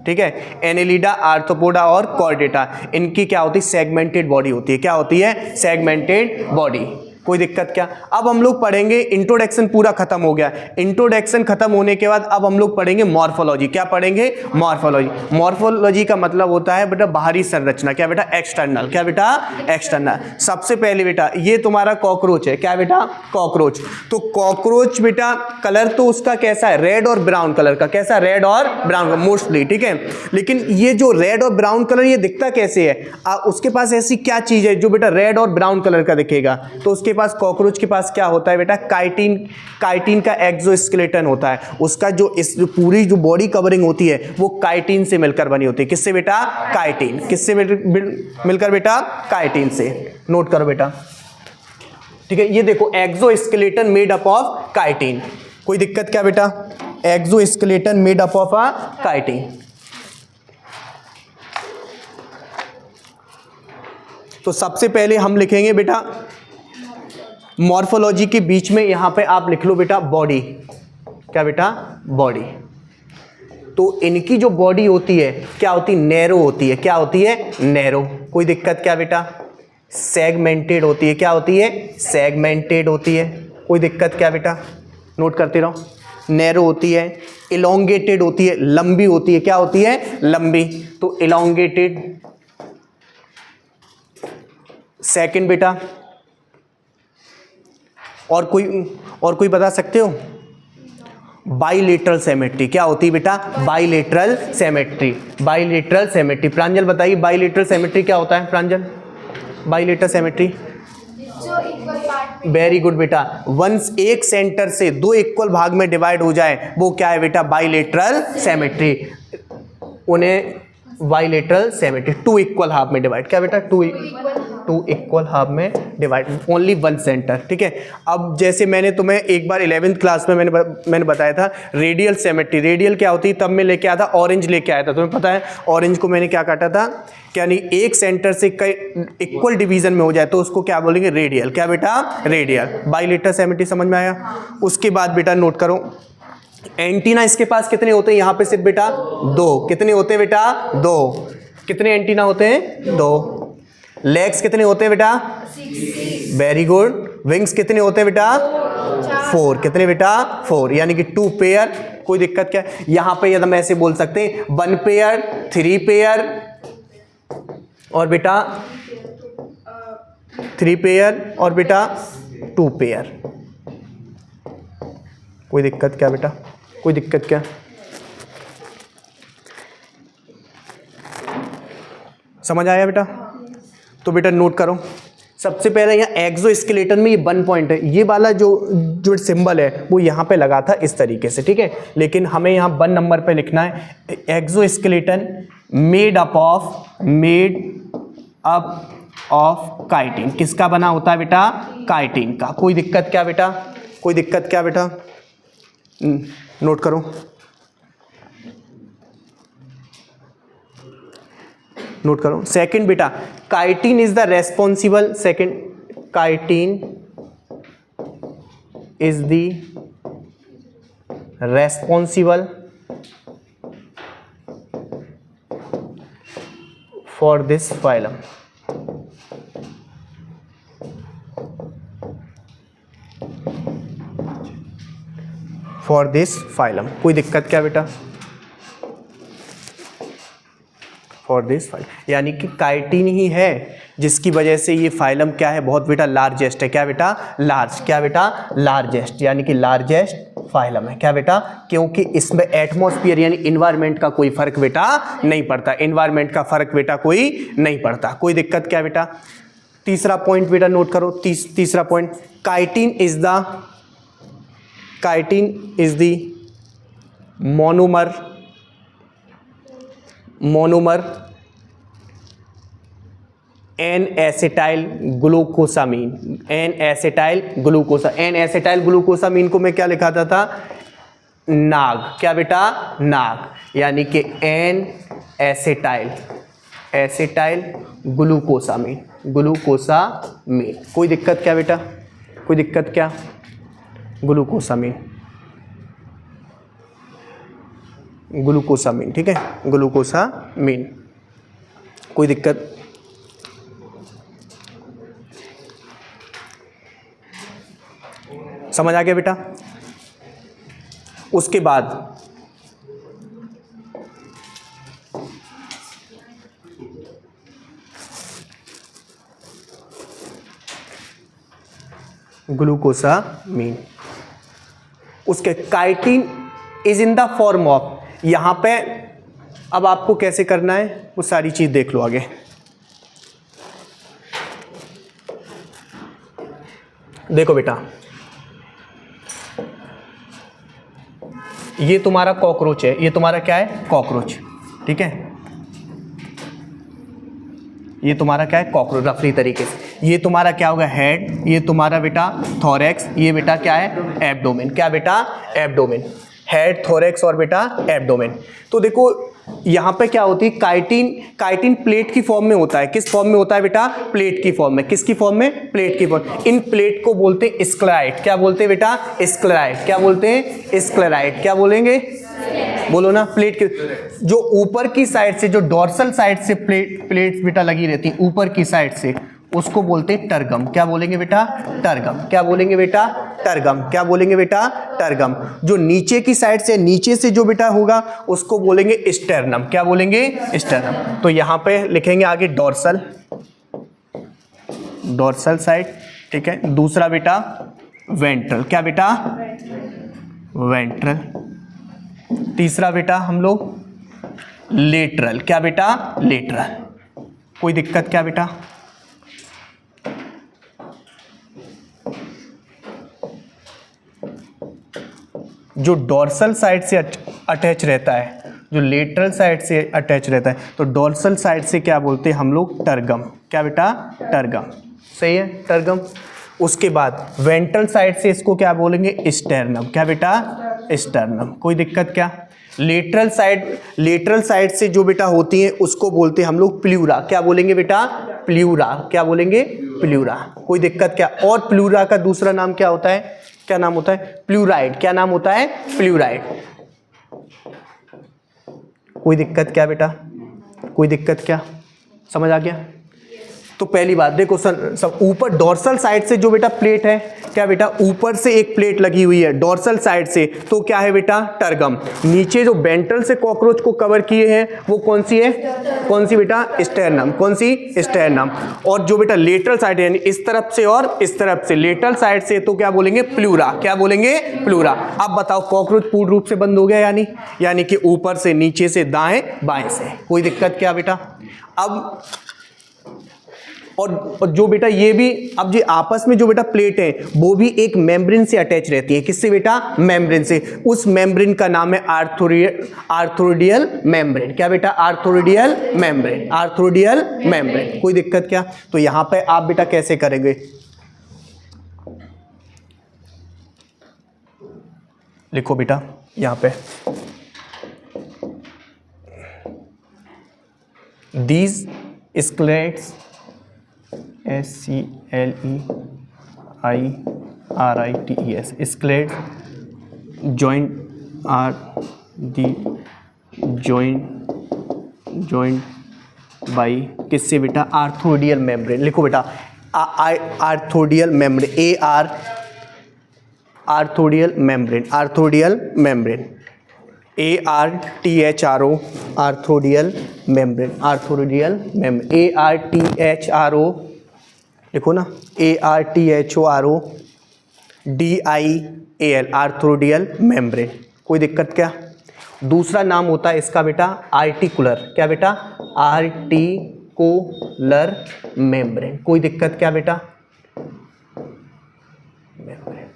ठीक है। एनिलिडा, आर्थ्रोपोडा और कॉर्डेटा, इनकी क्या होती है, सेगमेंटेड बॉडी होती है। क्या होती है, सेगमेंटेड बॉडी। कोई दिक्कत क्या। अब हम लोग पढ़ेंगे, इंट्रोडक्शन पूरा खत्म हो गया। इंट्रोडक्शन खत्म होने के बाद अब हम लोग पढ़ेंगे मॉर्फोलॉजी। क्या पढ़ेंगे, मॉर्फोलॉजी। मॉर्फोलॉजी का मतलब होता है बेटा बाहरी संरचना। क्या बेटा, एक्सटर्नल। क्या बेटा, एक्सटर्नल। सबसे पहले बेटा ये तुम्हारा कॉकरोच है। क्या बेटा, कॉकरोच। तो कॉकरोच बेटा कलर तो उसका कैसा है, रेड और ब्राउन कलर का। कैसा, रेड और ब्राउन मोस्टली, ठीक है। लेकिन ये जो रेड और ब्राउन कलर ये दिखता कैसे है, उसके पास ऐसी क्या चीज है जो बेटा रेड और ब्राउन कलर का दिखेगा, तो उसके पास, कॉकरोच के पास क्या होता है बेटा, काइटिन। काइटिन का एक्सोस्केलेटन होता है। उसका जो इस पूरी जो बॉडी कवरिंग होती है वो काइटिन से मिलकर बनी होती है। किससे बेटा, काइटिन। किससे मिलकर बेटा, काइटिन से। नोट करो बेटा, ठीक है। ये देखो, exoskeleton made up of chitin. कोई दिक्कत क्या बेटा, exoskeleton made up of chitin. तो सबसे पहले हम लिखेंगे बेटा मॉर्फोलॉजी के बीच में यहां पे आप लिख लो बेटा बॉडी। क्या बेटा, बॉडी। तो इनकी जो बॉडी होती है क्या होती है, नैरो होती है। क्या होती है, नैरो। कोई दिक्कत क्या बेटा, सेगमेंटेड होती है। क्या होती है, सेगमेंटेड होती है। कोई दिक्कत क्या बेटा, नोट करते रहो। नैरो होती है, इलोंगेटेड होती है, लंबी होती है। क्या होती है, लंबी। तो इलोंगेटेड। सेकंड बेटा, और कोई बता सकते हो, बाइलेटरल सिमेट्री। क्या होती है बेटा, bilateral symmetry. Bilateral symmetry. Pranjal बताइए बाइलेटरल सिमेट्री क्या होता है, Pranjal, bilateral symmetry. Very good बेटा, वंस एक सेंटर से दो इक्वल भाग में डिवाइड हो जाए वो क्या है बेटा, बाइलेटरल सिमेट्री। उन्हें bilateral symmetry, two equal half में डिवाइड। क्या बेटा, टू इक्वल हाफ में डिवाइड, ओनली वन सेंटर, ठीक है। अब जैसे मैंने तुम्हें एक बार 11th क्लास में मैंने बताया था रेडियल सिमेट्री। रेडियल क्या होती है, तब मैं लेके आया था, ऑरेंज लेके आया था, तुम्हें पता है। ऑरेंज को मैंने क्या काटा था, क्या नहीं, एक सेंटर से कई इक्वल डिवीजन में हो जाए तो उसको क्या बोलेंगे, रेडियल। क्या बेटा, रेडियल। बाइलेटरल सिमेट्री समझ में आया। उसके बाद बेटा नोट करो, एंटीना इसके पास कितने होते हैं, यहां पे सिर्फ बेटा दो। कितने होते हैं बेटा, दो। कितने एंटीना होते हैं, दो। लेग्स कितने होते हैं बेटा, 6। Very good. विंग्स कितने होते हैं बेटा, 4। कितने बेटा, 4, यानी कि 2 पेयर। कोई दिक्कत क्या, यहां पे हम ऐसे बोल सकते हैं 1 पेयर, 3 पेयर, और बेटा 3 पेयर, और बेटा 2 पेयर। कोई दिक्कत क्या बेटा, कोई दिक्कत क्या, समझ आया बेटा। तो बेटा नोट करो, सबसे पहले यहाँ एक्सोस्केलेटन में ये 1 पॉइंट है, ये वाला जो सिंबल है वो यहाँ पे लगा था इस तरीके से, ठीक है। लेकिन हमें यहाँ 1 नंबर पे लिखना है exoskeleton made up of chitin. किसका बना होता है बेटा, काइटिन का। कोई दिक्कत क्या बेटा, कोई दिक्कत क्या बेटा, नोट करो, नोट करो। सेकंड बेटा, chitin is the responsible, second, chitin is the responsible for this phylum. For this phylum. कोई दिक्कत क्या बेटा, फॉर दिस फाइलम, यानी कि काइटिन ही है जिसकी वजह से ये फाइलम क्या है, बहुत बेटा लार्जेस्ट है। क्या बेटा, लार्ज। क्या बेटा, लार्जेस्ट, यानी कि लार्जेस्ट फाइलम है। क्या बेटा, क्योंकि इसमें एटमॉस्फेयर यानी इन्वायरमेंट का कोई फर्क बेटा नहीं पड़ता। इन्वायरमेंट का फर्क बेटा कोई नहीं पड़ता। कोई दिक्कत क्या बेटा। तीसरा पॉइंट बेटा नोट करो, तीसरा point, chitin is the monomer, monomer, N acetyl glucosamine, N acetyl glucose, N acetyl glucosamine को मैं क्या लिखाता था, नाग, क्या बेटा, नाग, यानी कि N acetyl, acetyl glucosamine, glucosamine. कोई दिक्कत क्या बेटा, कोई दिक्कत क्या, ग्लूकोसामीन, ग्लूकोसामीन, ठीक है, ग्लूकोसामीन, कोई दिक्कत। समझ आ गया बेटा। उसके बाद ग्लूकोसामीन, उसके chitin is in the form of, यहां पे अब आपको कैसे करना है वो सारी चीज देख लो आगे। देखो बेटा, ये तुम्हारा कॉकरोच है, ये तुम्हारा क्या है, कॉकरोच, ठीक है, ये तुम्हारा क्या है, कॉकरोच, रफली तरीके से। ये तुम्हारा क्या होगा, हेड, ये तुम्हारा बेटा थोरैक्स, ये बेटा क्या है, एब्डोमेन, क्या बेटा, एब्डोमेन, हेड, थोरैक्स और बेटा एब्डोमेन। तो देखो यहाँ पे क्या होती है, काइटिन, काइटिन प्लेट की फॉर्म में होता है, किस फॉर्म में होता है बेटा, प्लेट की फॉर्म में, किसकी फॉर्म में, प्लेट की फॉर्म। इन प्लेट को बोलते हैं स्क्लेराइड, क्या बोलते हैं बेटा, स्क्लेराइड, क्या बोलते हैं, स्क्लेराइड, क्या बोलेंगे, बोलो ना, प्लेट के जो ऊपर की साइड से, जो डॉर्सल साइड से प्लेट्स बेटा लगी रहती हैं ऊपर की साइड से, उसको बोलते हैं टर्गम, क्या बोलेंगे बेटा, टर्गम, क्या बोलेंगे बेटा, टर्गम, क्या बोलेंगे बेटा, टर्गम। जो नीचे की साइड से, नीचे से जो बेटा होगा उसको बोलेंगे स्टेर्नम, क्या बोलेंगे, स्टेर्नम। तो यहां पे लिखेंगे आगे डॉर्सल, डॉर्सल साइड, ठीक है। दूसरा बेटा वेंट्रल, क्या बेटा, वेंट्रल। तीसरा बेटा हम लोग लेटरल, क्या बेटा, लेटरल। कोई दिक्कत क्या बेटा, जो डॉर्सल साइड से अटैच रहता है, जो लेटरल साइड से अटैच रहता है, तो डॉर्सल साइड से क्या बोलते हैं हम लोग, टर्गम, क्या बेटा, टर्गम, सही है, टर्गम। उसके बाद वेंट्रल साइड से इसको क्या बोलेंगे, स्टेर्नम, क्या बेटा, स्टेर्नम। कोई दिक्कत क्या। लेटरल साइड से जो बेटा होती है उसको बोलते हैं हम लोग प्ल्यूरा, क्या बोलेंगे बेटा, प्ल्यूरा, क्या बोलेंगे, प्ल्यूरा। कोई दिक्कत क्या। और प्ल्यूरा का दूसरा नाम क्या होता है, क्या नाम होता है, प्ल्यूराइड, क्या नाम होता है, प्ल्यूराइड। कोई दिक्कत क्या बेटा, कोई दिक्कत क्या, समझ आ गया। तो पहली बात देखो सब ऊपर डॉर्सल साइड से जो बेटा प्लेट है, क्या बेटा, ऊपर से एक प्लेट लगी हुई है डॉर्सल साइड से, तो क्या है बेटा, टर्गम। नीचे जो वेंट्रल से कॉकरोच को कवर किए हैं वो कौन सी है, कौन सी बेटा, स्टेर्नम, कौन सी, स्टेर्नम। और जो बेटा लेटरल साइड है, यानी इस तरफ से और इस तरफ से, लेटरल साइड से, तो क्या बोलेंगे, प्ल्यूरा, क्या बोलेंगे, प्ल्यूरा। अब बताओ कॉकरोच पूर्ण रूप से बंद हो गया, यानी कि ऊपर से, नीचे से, दाएं बाएं से। कोई दिक्कत क्या बेटा। अब और जो बेटा ये भी, अब जो आपस में जो बेटा प्लेट है वो भी एक मेम्ब्रेन से अटैच रहती है, किससे बेटा, मेम्ब्रेन से। उस मेम्ब्रेन का नाम है आर्थ्रोडियल मेम्ब्रेन, क्या बेटा, आर्थ्रोडियल मेम्ब्रेन, आर्थ्रोडियल मेम्ब्रेन। कोई दिक्कत क्या। तो यहां पे आप बेटा कैसे करेंगे, लिखो बेटा यहां पे, these sclerates, SCLEIRITES, sclerates joint are the joint by किससे बेटा, आर्थ्रोडियल मेम्ब्रेन। लिखो बेटा arthrodial membrane, arthrodial membrane, arthrodial membrane, ARTHRO, arthrodial membrane, arthrodial membrane, ARTHRO लिखो ना, ARTHORO DIAL, आर्थ्रोडियल मेम्ब्रेन। कोई दिक्कत क्या। दूसरा नाम होता है इसका बेटा आर्टिकुलर, क्या बेटा, आर्टिकुलर मेम्ब्रेन। कोई दिक्कत क्या बेटा, मेम्ब्रेन।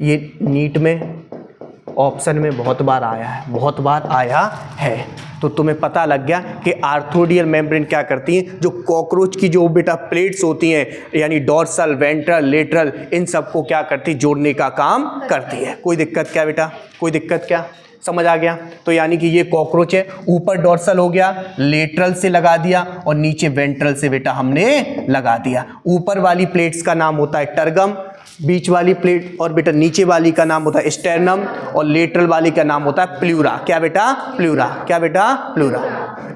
ये नीट में ऑप्शन में बहुत बार आया है, बहुत बार आया है। तो तुम्हें पता लग गया कि आर्थोडियल मेम्ब्रेन क्या करती है, जो कॉकरोच की जो बेटा प्लेट्स होती हैं यानी डोर्सल, वेंट्रल, लेटरल, इन सबको क्या करती, जोड़ने का काम करती है। कोई दिक्कत क्या बेटा, कोई दिक्कत क्या, समझ आ गया। तो यानी कि ये कॉकरोच है, ऊपर डोर्सल हो गया, लेटरल से लगा दिया और नीचे वेंट्रल से बेटा हमने लगा दिया। ऊपर वाली प्लेट्स का नाम होता है टर्गम, बीच वाली प्लेट और बेटा नीचे वाली का नाम होता है स्टेर्नम और लेटरल वाली का नाम होता है प्लूरा। क्या बेटा, प्लूरा। क्या बेटा, प्लूरा।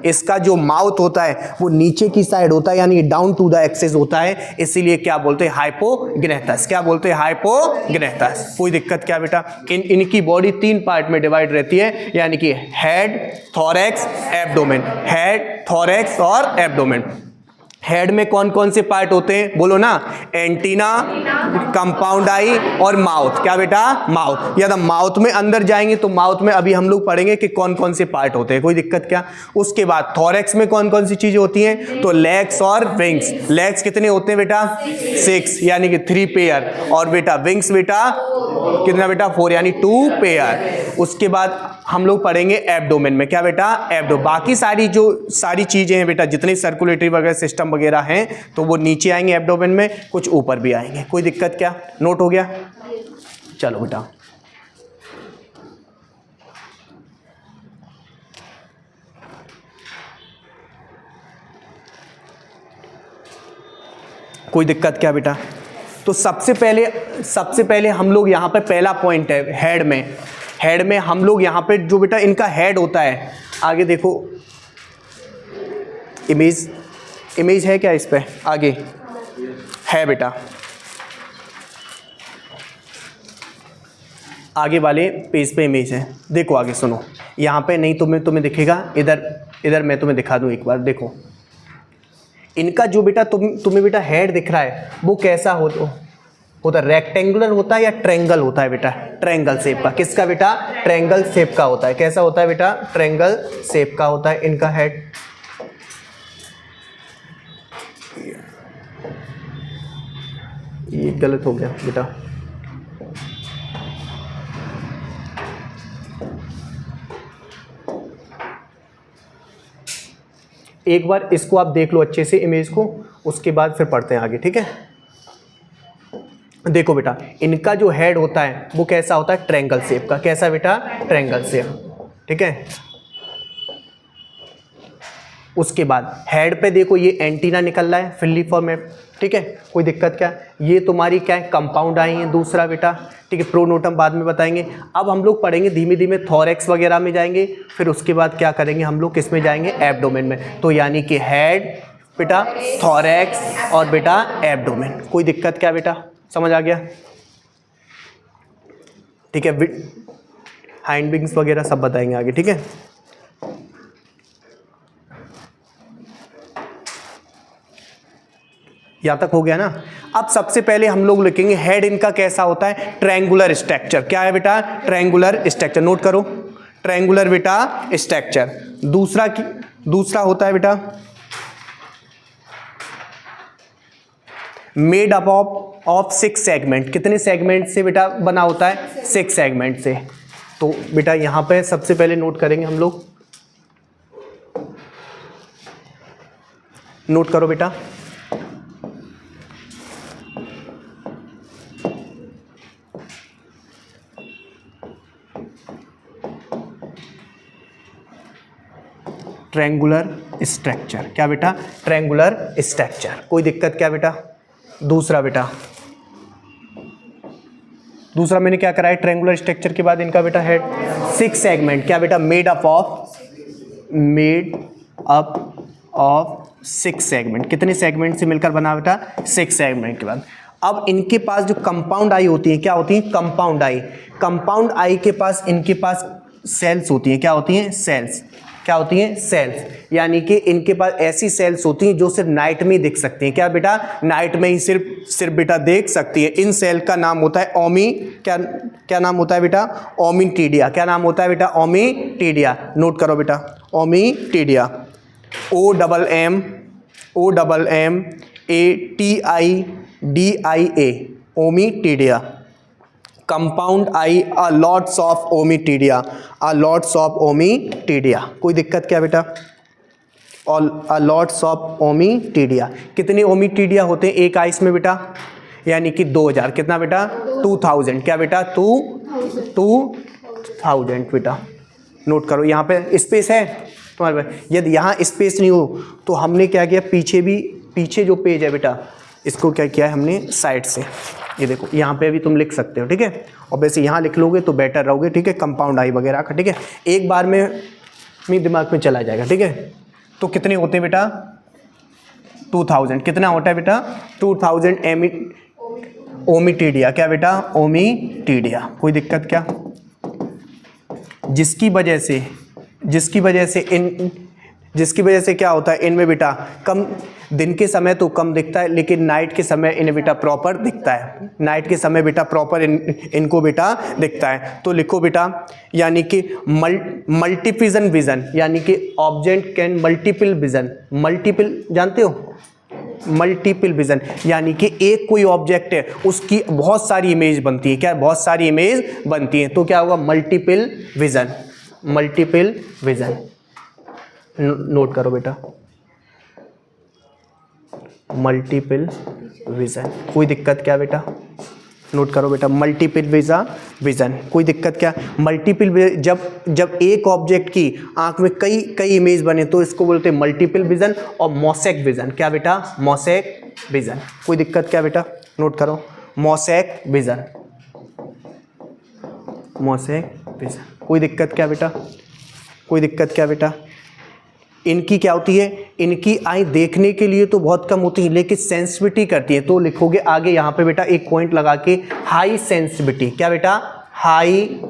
इसका जो माउथ होता है वो नीचे की साइड होता है यानी डाउन टू द एक्सिस होता है, इसीलिए क्या बोलते हैं, हाइपोग्नेथस। क्या बोलते हैं, हाइपोग्नेथस। कोई दिक्कत क्या बेटा। इनकी बॉडी 3 पार्ट में डिवाइड रहती है यानी कि head, thorax, abdomen. Head, thorax और एब्डोमेन। हेड में कौन कौन से पार्ट होते हैं, बोलो ना, एंटीना, कंपाउंड आई और माउथ। क्या बेटा, माउथ। या तो माउथ में अंदर जाएंगे तो माउथ में अभी हम लोग पढ़ेंगे कि कौन कौन से पार्ट होते हैं, कोई दिक्कत क्या। उसके बाद थोरैक्स में कौन कौन सी चीजें होती हैं, तो लेग्स और विंग्स। लेग्स कितने होते हैं बेटा, 6 यानी कि 3 पेयर, और बेटा विंग्स बेटा कितना बेटा, 4 यानी 2 पेयर। उसके बाद हम लोग पढ़ेंगे एब्डोमेन में। क्या बेटा, एब्डो। बाकी सारी चीजें हैं बेटा, जितने सर्कुलेटरी वगैरह सिस्टम वगैरह हैं तो वो नीचे आएंगे एब्डोमेन में, कुछ ऊपर भी आएंगे। कोई दिक्कत क्या, नोट हो गया। चलो बेटा, कोई दिक्कत क्या बेटा। तो सबसे पहले हम लोग यहाँ पे पहला पॉइंट है हेड में हम लोग यहाँ पे जो बेटा इनका हेड होता है, आगे देखो इमेज है क्या इस पे, आगे है बेटा, आगे वाले पेज पे इमेज है, देखो आगे सुनो। यहाँ पे नहीं तुम्हें दिखेगा, इधर मैं तुम्हें दिखा दूँ एक बार। देखो इनका जो बेटा तुम्हें बेटा हेड दिख रहा है वो कैसा होता है, रेक्टेंगुलर होता है या ट्रायंगल होता है बेटा, ट्रायंगल शेप का। किसका बेटा, ट्रायंगल शेप का होता है। कैसा होता है बेटा, ट्रायंगल शेप का होता है इनका हेड। ये गलत हो गया बेटा, एक बार इसको आप देख लो अच्छे से इमेज को, उसके बाद फिर पढ़ते हैं आगे, ठीक है। देखो बेटा इनका जो हेड होता है वो कैसा होता है, ट्रायंगल शेप का। कैसा बेटा, ट्रायंगल शेप, ठीक है। उसके बाद हेड पे देखो ये एंटीना निकल रहा है फिलिफॉर्म में, ठीक है। कोई दिक्कत क्या, ये तुम्हारी क्या है, कंपाउंड आई है दूसरा बेटा, ठीक है। प्रोनोटम बाद में बताएंगे। अब हम लोग पढ़ेंगे धीमे धीमे थोरैक्स वगैरह में जाएंगे, फिर उसके बाद क्या करेंगे हम लोग, किस में जाएंगे, एब्डोमेन में। तो यानी कि हेड बेटा, थोरैक्स और बेटा एब्डोमेन। कोई दिक्कत क्या बेटा, समझ आ गया, ठीक है। हाइंड विंग्स वगैरह सब बताएंगे आगे, ठीक है। यहां तक हो गया ना। अब सबसे पहले हम लोग लिखेंगे हेड इनका कैसा होता है, ट्रायंगुलर स्ट्रक्चर। क्या है बेटा, ट्रायंगुलर स्ट्रक्चर, नोट करो, ट्रायंगुलर बेटा स्ट्रक्चर। दूसरा होता है बेटा मेड अप ऑफ 6 सेगमेंट। कितने सेगमेंट से बेटा बना होता है, 6 सेगमेंट से। तो बेटा यहां पे सबसे पहले नोट करेंगे हम लोग, नोट करो बेटा, ट्रायंगुलर स्ट्रक्चर। क्या बेटा, ट्रायंगुलर स्ट्रक्चर। कोई दिक्कत क्या बेटा। दूसरा मैंने क्या करा है, ट्रायंगुलर स्ट्रक्चर के बाद इनका बेटा हेड 6 सेगमेंट। क्या बेटा, मेड अप ऑफ 6 सेगमेंट। कितने सेगमेंट से मिलकर बना बेटा, 6 सेगमेंट के बाद। अब इनके पास जो कंपाउंड आई होती है, क्या होती है, कंपाउंड आई के पास इनके पास सेल्स होती हैं। क्या होती हैं, सेल्स। क्या होती हैं, सेल्स। यानी कि इनके पास ऐसी सेल्स होती हैं जो सिर्फ नाइट में ही दिख सकती हैं। क्या बेटा, नाइट में ही सिर्फ बेटा देख सकती है। इन सेल का नाम होता है क्या नाम होता है बेटा, ओमिटिडिया। क्या नाम होता है बेटा, ओमिटिडिया। नोट करो बेटा, ommatidia, OMMATIDIA, ommatidia. Compound eye a lots of ommatidia, a lots of ommatidia. कोई दिक्कत क्या बेटा? A lots of ommatidia. कितने ओमिटीडिया होते हैं एक आइस में बेटा? यानी कि 2000। कितना बेटा? 2000। क्या बेटा? 2000 बेटा। नोट करो, यहाँ पे स्पेस है तुम्हारे पास। यदि यहाँ स्पेस नहीं हो तो हमने क्या किया, पीछे जो पेज है बेटा, इसको क्या किया है हमने, साइड से, ये देखो यहाँ पे भी तुम लिख सकते हो, ठीक है। और वैसे यहाँ लिख लोगे तो बेटर रहोगे, ठीक है, कंपाउंड आई वगैरह का, ठीक है। एक बार में मेरे दिमाग में चला जाएगा, ठीक है। तो कितने होते हैं बेटा? 2000। कितना होता है बेटा? 2000 ओमिटीडिया। क्या बेटा? ओमिटीडिया। कोई दिक्कत क्या? जिसकी वजह से क्या होता है इनमें बेटा, कम दिन के समय तो कम दिखता है, लेकिन नाइट के समय इन्हें बेटा प्रॉपर दिखता है। नाइट के समय बेटा प्रॉपर इनको बेटा दिखता है। तो लिखो बेटा, यानी कि मल्टीविजन विजन, यानी कि object can multiple vision. Multiple जानते हो? मल्टीपल विजन यानी कि एक कोई ऑब्जेक्ट है उसकी बहुत सारी इमेज बनती है। क्या? बहुत सारी इमेज बनती है। तो क्या होगा? Multiple vision. Multiple vision note करो बेटा, मल्टीपल विजन। कोई दिक्कत क्या बेटा? नोट करो बेटा, मल्टीपल विजन। कोई दिक्कत क्या? मल्टीपल, जब एक ऑब्जेक्ट की आंख में कई इमेज बने तो इसको बोलते हैं मल्टीपल विजन और मोसेक विजन। क्या बेटा? Mosaic vision. कोई दिक्कत क्या बेटा? नोट करो, मोसेक विजन, मोसेक विजन। कोई दिक्कत क्या बेटा? कोई दिक्कत क्या बेटा? इनकी क्या होती है, इनकी आई देखने के लिए तो बहुत कम होती है लेकिन सेंसिटिविटी करती है। तो लिखोगे आगे यहाँ पे बेटा एक पॉइंट लगा के, हाई सेंसिटिविटी। क्या बेटा? High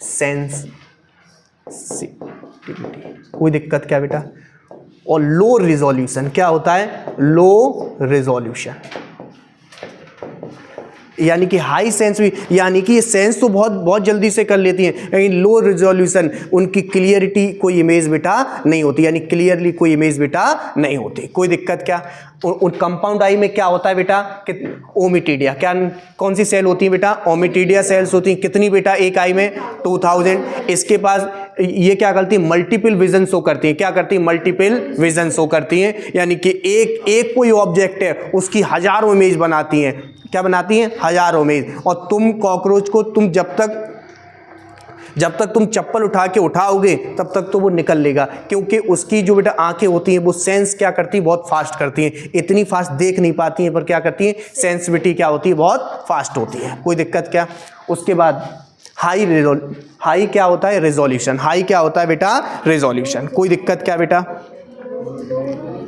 sensitivity. कोई दिक्कत क्या बेटा? और लो रिजोल्यूशन। क्या होता है? लो रिजोल्यूशन। यानी कि हाई सेंस भी, यानी कि ये सेंस तो बहुत जल्दी से कर लेती हैं, लेकिन लो रिजोल्यूशन, उनकी क्लियरिटी कोई इमेज बेटा नहीं होती, यानी क्लियरली कोई इमेज बेटा नहीं होती। कोई दिक्कत क्या? उन कंपाउंड आई में क्या होता है बेटा? ओमिटीडिया। क्या कौन सी सेल होती है बेटा? ओमिटीडिया सेल्स होती हैं। कितनी बेटा एक आई में? 2000। इसके पास ये क्या करती है? मल्टीपल विजन शो करती है। क्या करती है? मल्टीपल विजन शो करती हैं, यानी कि एक कोई ऑब्जेक्ट है उसकी हजारों इमेज बनाती हैं। क्या बनाती हैं? हजारों इमेज। और तुम कॉकरोच को तुम जब तक तुम चप्पल उठा के उठाओगे तब तक तो वो निकल लेगा, क्योंकि उसकी जो बेटा आंखें होती हैं वो सेंस क्या करती है? बहुत फास्ट करती हैं। इतनी फास्ट देख नहीं पाती हैं पर क्या करती हैं? सेंसिटिविटी क्या होती है? बहुत फास्ट होती है। कोई दिक्कत क्या? उसके बाद हाई क्या होता है? रेजोल्यूशन। हाई क्या होता है बेटा? रेजोल्यूशन। कोई दिक्कत क्या बेटा?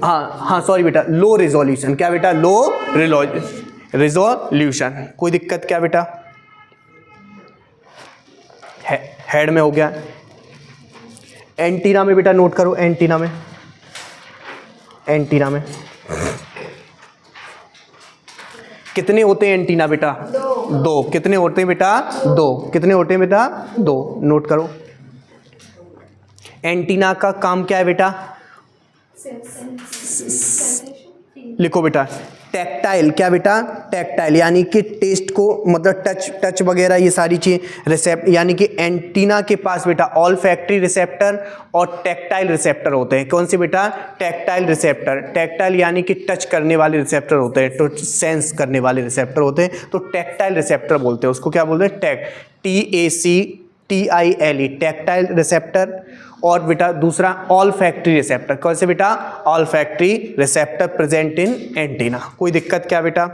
हाँ सॉरी बेटा, लो रेजोल्यूशन। क्या बेटा? Low resolution. कोई दिक्कत क्या बेटा? हेड में हो गया। एंटीना में बेटा नोट करो, एंटीना में कितने होते हैं एंटीना बेटा? दो। कितने होते हैं बेटा? दो। कितने होते हैं बेटा? दो। नोट करो। एंटीना का काम क्या है बेटा? लिखो बेटा, टैक्टाइल। क्या बेटा? टैक्टाइल, यानी कि टेस्ट को, मतलब टच वगैरह ये सारी चीज़ रिसेप्ट, यानी कि एंटीना के पास बेटा ऑल्फैक्टरी रिसेप्टर और टैक्टाइल रिसेप्टर होते हैं। कौन से बेटा? Tactile receptor. टैक्टाइल यानी कि टच करने वाले रिसेप्टर होते हैं, तो सेंस करने वाले रिसेप्टर होते हैं, तो टैक्टाइल रिसेप्टर बोलते हैं उसको। क्या बोलते हैं? TACTILE, tactile receptor. और बेटा दूसरा ऑल्फैक्टरी रिसेप्टर। कौन से बेटा? Olfactory receptor present in antenna. कोई दिक्कत क्या बेटा?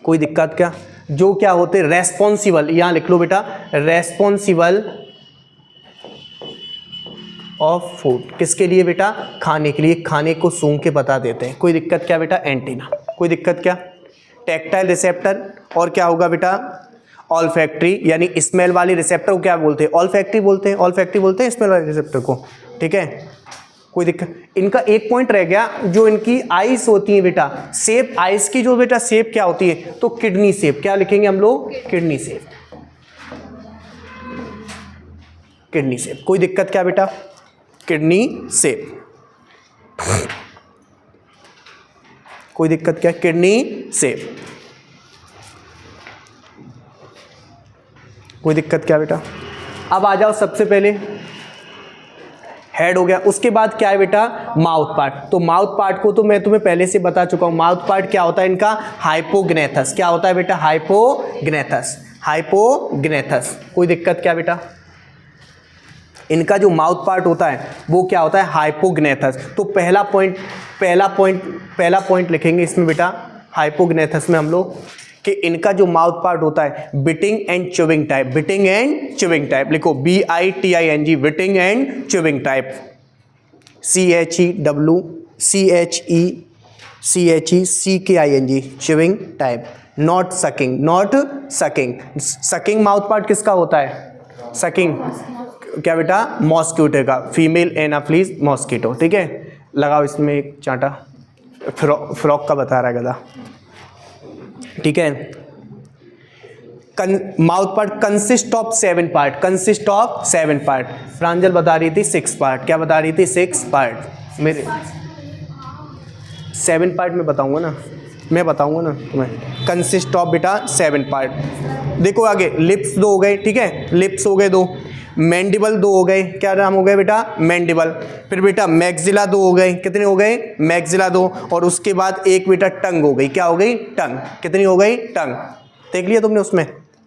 कोई दिक्कत क्या? जो क्या होते? रेस्पॉन्सिबल। यहां लिख लो बेटा, रेस्पॉन्सिबल ऑफ फूड। किसके लिए बेटा? खाने के लिए। खाने को सूंघ के बता देते हैं। कोई दिक्कत क्या बेटा? एंटीना। कोई दिक्कत क्या? Tactile receptor. और क्या होगा बेटा? ऑल्फैक्टरी, यानी स्मेल वाली रिसेप्टर को क्या बोलते हैं? ऑल्फैक्टरी बोलते हैं। ऑल्फैक्टरी बोलते हैं स्मेल वाले रिसेप्टर को, ठीक है। कोई दिक्कत? इनका एक पॉइंट रह गया, जो इनकी आइस होती है बेटा, शेप, आइस की जो बेटा शेप क्या होती है? तो किडनी शेप। क्या लिखेंगे हम लोग? Kidney shape. Kidney shape. कोई दिक्कत क्या बेटा? Kidney shape. कोई दिक्कत क्या? Kidney shape. कोई दिक्कत क्या बेटा? अब आ जाओ, सबसे पहले हेड हो गया, उसके बाद क्या है बेटा? Mouth part. तो माउथ पार्ट को तो मैं तुम्हें पहले से बता चुका हूं, माउथ पार्ट क्या होता है इनका? हाइपोग्नेथस। क्या होता है बेटा? हाइपोग्नेथस, हाइपोग्नेथस। कोई दिक्कत क्या बेटा? इनका जो माउथ पार्ट होता है वो क्या होता है? हाइपोग्नेथस। तो पहला पॉइंट लिखेंगे इसमें बेटा, हाइपोग्नेथस में हम लोग, कि इनका जो माउथ पार्ट होता है beating and chewing type, beating and chewing type. लिखो BITING, beating and chewing type, CHECKING, chewing type, not sucking, not sucking. Sucking mouth part किसका होता है? सकिंग क्या बेटा? मॉस्क्यूटो का, फीमेल एनाफ्लीज मॉस्किटो। ठीक है, लगाओ इसमें एक चांटा, फ्रॉक का बता रहा है गधा। ठीक है, mouth part consist of 7 part, consist of 7 part. Pranjal बता रही थी 6 पार्ट। क्या बता रही थी? 6 पार्ट। मेरे 7 पार्ट में बताऊंगा ना, मैं बताऊंगा ना तुम्हें। कंसिस्ट ऑफ बेटा 7 पार्ट। देखो आगे, लिप्स 2 हो गए। ठीक है, लिप्स हो गए 2, मैंडिबल 2 हो गए। क्या नाम हो गए बेटा? मैंडिबल। फिर बेटा मैक्सिला 2 हो गए। कितने हो गए? मैक्सिला 2। और उसके बाद एक बेटा टंग हो गई। क्या हो गई? टंग। कितनी हो गई? टंग। देख लिया तुमने, उसमें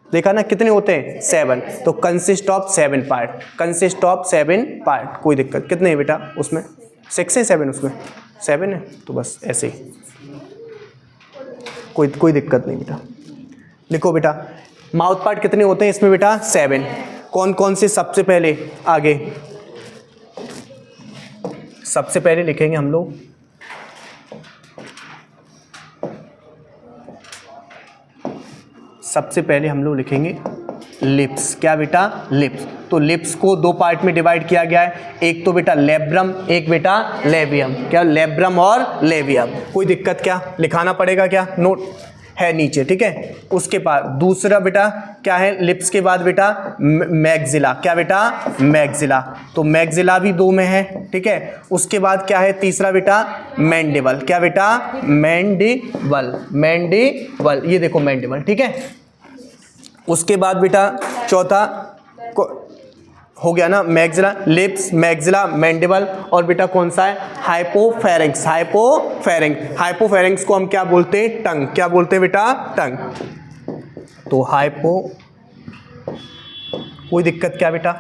देखा ना कितने होते हैं? 7। तो consist of 7 part, consist of 7 part. कोई दिक्कत? कितने हैं बेटा उसमें? 6 है 7? उसमें 7 है, तो बस ऐसे ही, कोई दिक्कत नहीं बेटा। लिखो बेटा, माउथ पार्ट कितने होते हैं इसमें बेटा? 7। कौन कौन से? सबसे पहले आगे, सबसे पहले लिखेंगे हम लोग लिखेंगे लिप्स। क्या बेटा? लिप्स। तो लिप्स को 2 पार्ट में डिवाइड किया गया है, एक तो बेटा लेब्रम, एक बेटा लेवियम। क्या? लेब्रम और लेवियम। कोई दिक्कत क्या? लिखाना पड़ेगा क्या? नोट है नीचे। ठीक है, उसके बाद दूसरा बेटा क्या है? लिप्स के बाद बेटा मैक्सिला। क्या बेटा? मैक्सिला। तो मैक्सिला भी 2 में है। ठीक है, उसके बाद क्या है? तीसरा बेटा मैंडिबल। क्या बेटा? Mandible, mandible. ये देखो मैंडिबल। ठीक है, उसके बाद बेटा चौथा हो गया ना, मैक्सिला, लिप्स, मैक्सिला, मैंडिबल, और बेटा कौन सा है? हाइपोफेरिंक्स। हाइपोफेरिंक्स, हाइपोफेरिंक्स को हम क्या बोलते हैं? टंग। क्या बोलते हैं बेटा? टंग। तो हाइपो, कोई दिक्कत क्या बेटा?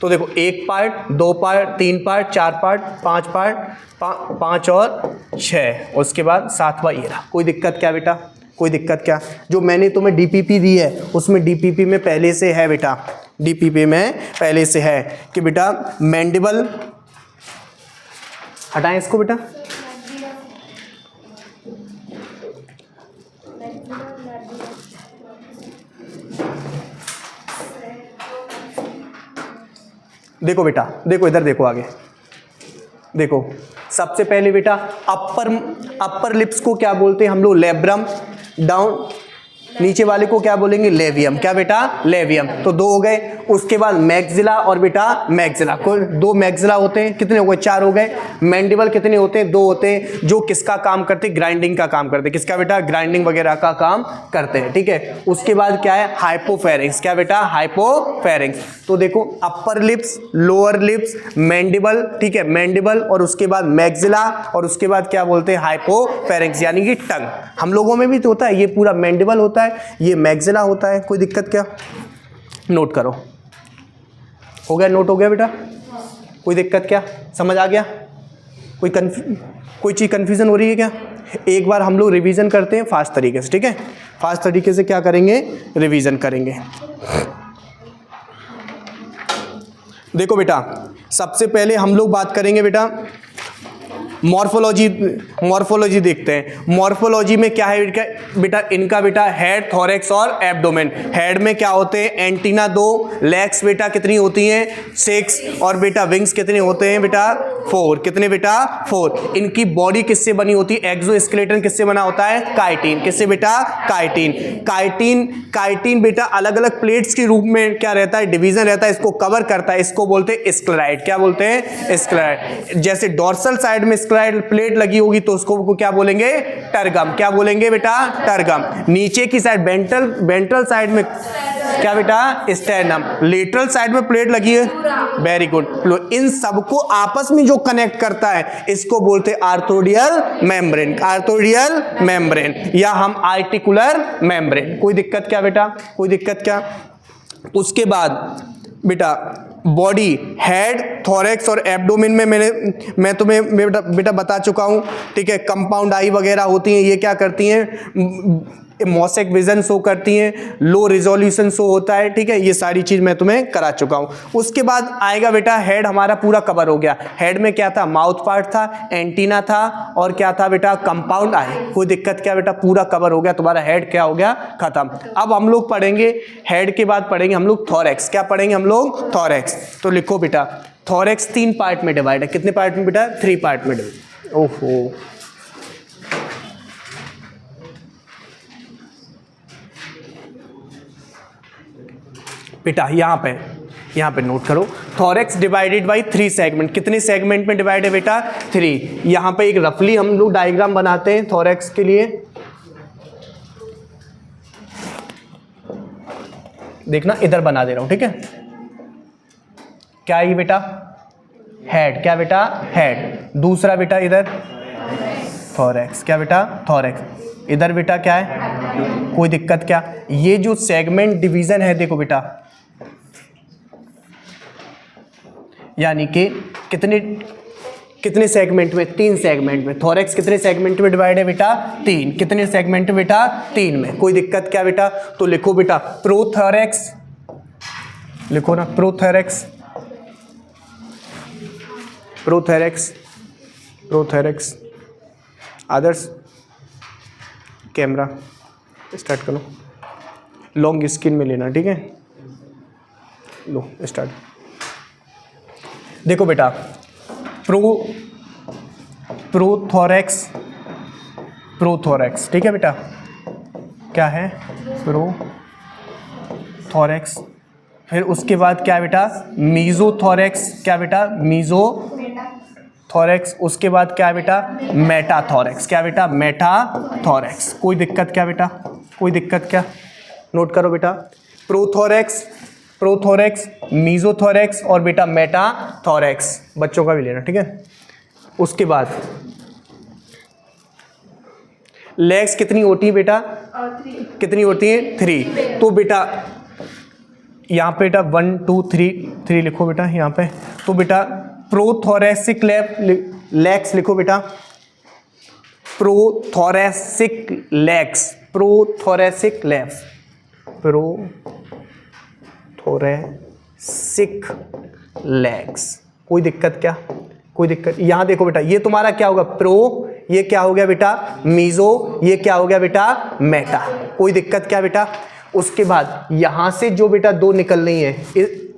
तो देखो, 1 part, 2 part, 3 part, 4 part, 5 part, 5 और 6, उसके बाद 7वां ये रहा। कोई दिक्कत क्या बेटा? कोई दिक्कत क्या? जो मैंने तुम्हें DPP दी है उसमें DPP में पहले से है बेटा, DPP में पहले से है कि बेटा मैंडिबल, हटाएं इसको बेटा, देखो बेटा, देखो इधर देखो, आगे देखो। सबसे पहले बेटा अपर लिप्स को क्या बोलते हैं हम लोग? लेब्रम। डाउन नीचे वाले को क्या बोलेंगे? लेवियम। क्या बेटा? लेवियम। तो 2 हो गए। उसके बाद मैक्सिला और बेटा मैक्सिला, को 2 मैक्सिला होते हैं। कितने हो गए? 4 हो गए। मैंडिबल कितने होते हैं? 2 होते हैं, जो किसका काम करते हैं? ग्राइंडिंग का काम करते हैं। किसका बेटा? ग्राइंडिंग वगैरह का काम करते हैं। ठीक है, उसके बाद क्या है? हाइपोफेरिंक्स। क्या बेटा? हाइपोफेरिंक्स। तो देखो, upper lips, lower lips, mandible. ठीक है, मैंडिबल, और उसके बाद मैक्सिला, और उसके बाद क्या बोलते हैं? हाइपोफेरिंक्स, यानी कि टंग। हम लोगों में भी तो होता है, ये पूरा मैंडिबल होता है, ये मैक्सिला होता है। कोई दिक्कत क्या? नोट करो। हो गया? नोट हो गया बेटा? कोई दिक्कत क्या? समझ आ गया? कोई चीज कंफ्यूजन हो रही है क्या? एक बार हम लोग रिवीजन करते हैं फास्ट तरीके से। ठीक है, फास्ट तरीके से क्या करेंगे? रिवीजन करेंगे। देखो बेटा, सबसे पहले हम लोग बात करेंगे बेटा मॉर्फोलॉजी देखते हैं। मॉर्फोलॉजी में क्या है बेटा? इनका बेटा हेड, थोरैक्स और एब्डोमेन। हेड में क्या होते हैं? एंटीना 2, लेग्स बेटा कितनी होती हैं? 6, और बेटा विंग्स कितने होते हैं बेटा? 4। कितने बेटा? 4। इनकी बॉडी किससे बनी होती है? एक्सोस्केलेटन किससे बना होता है? काइटिन। किससे बेटा? काइटिन। काइटिन बेटा अलग अलग प्लेट्स के रूप में क्या रहता है? डिवीजन रहता है, इसको कवर करता है। इसको बोलते हैं स्क्लेराइड। क्या बोलते हैं? स्क्लेराइड। जैसे डोर्सल साइड में प्लेट लगी होगी तो उसको क्या बोलेंगे? टर्गम। क्या बोलेंगे बेटा? टर्गम। नीचे की साइड वेंट्रल साइड में क्या बेटा, स्टेरनम। लेटरल साइड में प्लेट लगी है, वेरी गुड। इन सबको आपस में जो कनेक्ट करता है इसको बोलते हैं आर्थोडियल मेम्ब्रेन, आर्थोडियल मेम्ब्रेन, या हम आर्टिकुलर मेम्ब्रेन। कोई दिक्कत क्या बेटा, कोई दिक्कत क्या? उसके बाद बेटा बॉडी, हेड, थोरैक्स और एब्डोमेन में मैं तुम्हें बेटा बता चुका हूं, ठीक है। कंपाउंड आई वगैरह होती हैं, ये क्या करती हैं, मॉसेक विजन शो करती हैं, लो रिजोल्यूशन शो होता है, ठीक है। ये सारी चीज मैं तुम्हें करा चुका हूं। उसके बाद आएगा बेटा हेड, हमारा पूरा कवर हो गया। हेड में क्या था, माउथ पार्ट था, एंटीना था, और क्या था बेटा, कंपाउंड आई। कोई दिक्कत क्या बेटा, पूरा कवर हो गया, तुम्हारा हेड क्या हो गया, खत्म। अब हम लोग पढ़ेंगे, हेड के बाद पढ़ेंगे हम लोग थोरैक्स। क्या पढ़ेंगे हम लोग, थोरैक्स। तो लिखो बेटा, थोरैक्स 3 पार्ट में डिवाइड है। कितने पार्ट में बेटा, 3 पार्ट में डिवाइड। ओहो, बेटा यहाँ पे नोट करो, थोरैक्स डिवाइडेड बाय 3 सेगमेंट। कितने सेगमेंट में डिवाइड है बेटा, 3। यहाँ पे एक रफली हम लोग डायग्राम बनाते हैं थोरैक्स के लिए, देखना इधर बना दे रहा हूं, ठीक है। क्या ये बेटा, हेड। क्या बेटा, हेड। दूसरा बेटा इधर थोरैक्स। क्या बेटा, थोरैक्स। इधर बेटा क्या है, कोई दिक्कत क्या? ये जो सेगमेंट डिवीजन है देखो बेटा, यानी कि कितने सेगमेंट में, 3 सेगमेंट में। थोरैक्स कितने सेगमेंट में डिवाइड है बेटा, 3। कितने सेगमेंट में बेटा, 3 में। कोई दिक्कत क्या बेटा? तो लिखो बेटा प्रोथोरैक्स, लिखो ना प्रोथोरैक्स, प्रोथोरैक्स, प्रोथोरैक्स। आदर्श कैमरा स्टार्ट करो, लॉन्ग स्क्रीन में लेना, ठीक है। लो स्टार्ट। देखो बेटा प्रोथोरैक्स, प्रोथोरैक्स, ठीक है बेटा। क्या है, प्रोथोरैक्स। फिर उसके बाद क्या बेटा, मीजोथोरैक्स। क्या बेटा, मीजोथोरैक्स। उसके बाद क्या बेटा, मेटाथोरैक्स। क्या बेटा, मेटाथोरैक्स। कोई दिक्कत क्या बेटा, कोई दिक्कत क्या? नोट करो बेटा, प्रोथोरैक्स, प्रोथोरैक्स, मीजोथोरैक्स और बेटा मेटाथोरैक्स। बच्चों का भी लेना, ठीक है। उसके बाद लेग्स कितनी होती है बेटा, कितनी होती है, 3। तो बेटा यहाँ पे बेटा 1 2 3 लिखो बेटा यहाँ पे। तो बेटा प्रोथोरैसिक लेग्स लिखो बेटा, prothoracic legs, prothoracic legs, prothoracic legs. कोई दिक्कत क्या, कोई दिक्कत? यहां देखो बेटा, ये तुम्हारा क्या होगा, प्रो, ये क्या हो गया बेटा, मीजो, ये क्या हो गया बेटा, मेटा। कोई दिक्कत क्या बेटा? उसके बाद यहां से जो बेटा 2 निकल रही है,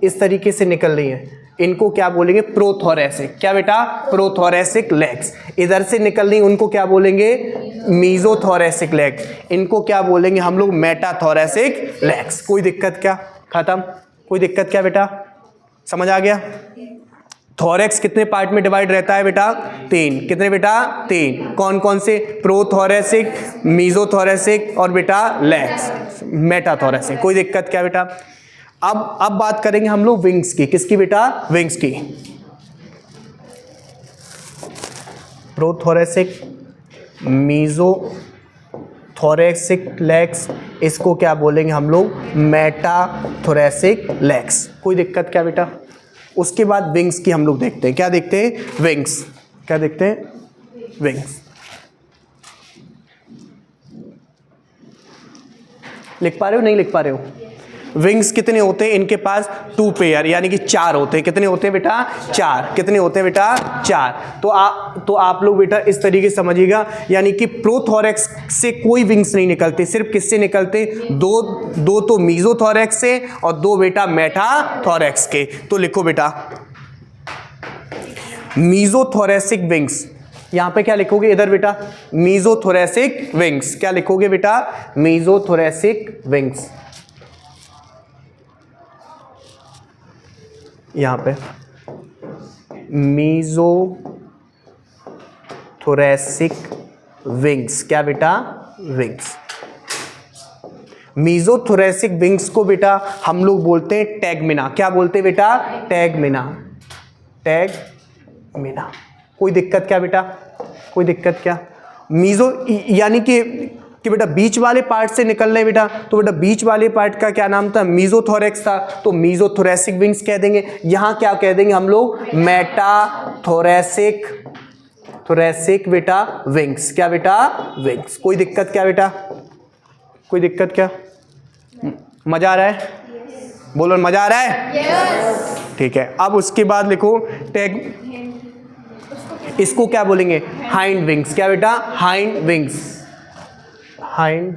इस तरीके से निकल रही है, इनको क्या बोलेंगे, प्रोथोरैसिक। क्या बेटा, प्रोथोरैसिक लेग्स। इधर से निकल रही उनको क्या बोलेंगे, मीजोथोरैसिक लेग्स। इनको क्या बोलेंगे हम लोग, मेटाथोरैसिक लेग्स। कोई दिक्कत क्या, खत्म। कोई दिक्कत क्या बेटा, समझ आ गया? थोरैक्स कितने पार्ट में डिवाइड रहता है बेटा, 3। कितने बेटा, 3। कौन कौन से, प्रोथोरैसिक, मीजोथोरैसिक और बेटा लेग्स, मेटाथोरैसिक। कोई दिक्कत क्या बेटा? अब बात करेंगे हम लोग विंग्स की। किसकी बेटा, विंग्स की। प्रोथोरैसिक, मीजोथोरैसिक लेग्स, इसको क्या बोलेंगे हम लोग, मेटाथोरैसिक लेग्स। कोई दिक्कत क्या बेटा? उसके बाद विंग्स की हम लोग देखते हैं। क्या देखते हैं, विंग्स। क्या देखते हैं, विंग्स। लिख पा रहे हो, नहीं लिख पा रहे हो? विंग्स कितने होते हैं इनके पास, 2 पेयर, यानी कि 4 होते हैं। कितने होते हैं बेटा, 4। कितने होते हैं बेटा, 4। तो आप लोग बेटा इस तरीके से समझिएगा, यानी कि प्रोथोरैक्स से कोई विंग्स नहीं निकलते, सिर्फ किससे निकलते, दो तो मीजोथोरैक्स से और 2 बेटा मेटाथोरैक्स के। तो लिखो बेटा मीजोथोरैसिक विंग्स। यहां पे क्या लिखोगे, इधर बेटा मीजोथोरैसिक विंग्स। क्या लिखोगे बेटा, मीजोथोरैसिक विंग्स। यहां पे मीजोथोरैसिक विंग्स। क्या बेटा, विंग्स। मीजोथोरेसिक विंग्स को बेटा हम लोग बोलते हैं टैगमिना। क्या बोलते हैं बेटा? टैगमिना। टैगमिना। कोई दिक्कत क्या बेटा? कोई दिक्कत क्या? मीजो यानी कि बेटा बीच वाले पार्ट से निकल रहे बेटा, तो बेटा बीच वाले पार्ट का क्या नाम था? मीजोथोरेक्स था, तो मीजोथोरेसिक विंग्स कह देंगे। यहां क्या कह देंगे हम लोग? मेटाथोरेसिक बेटा विंग्स। क्या बेटा? विंग्स। कोई दिक्कत क्या बेटा? कोई दिक्कत क्या? मजा आ रहा है? बोलो मजा आ रहा है? ठीक है। अब उसके बाद लिखो टैग, इसको क्या बोलेंगे? Hind wings. क्या बेटा? Hind wings. Hind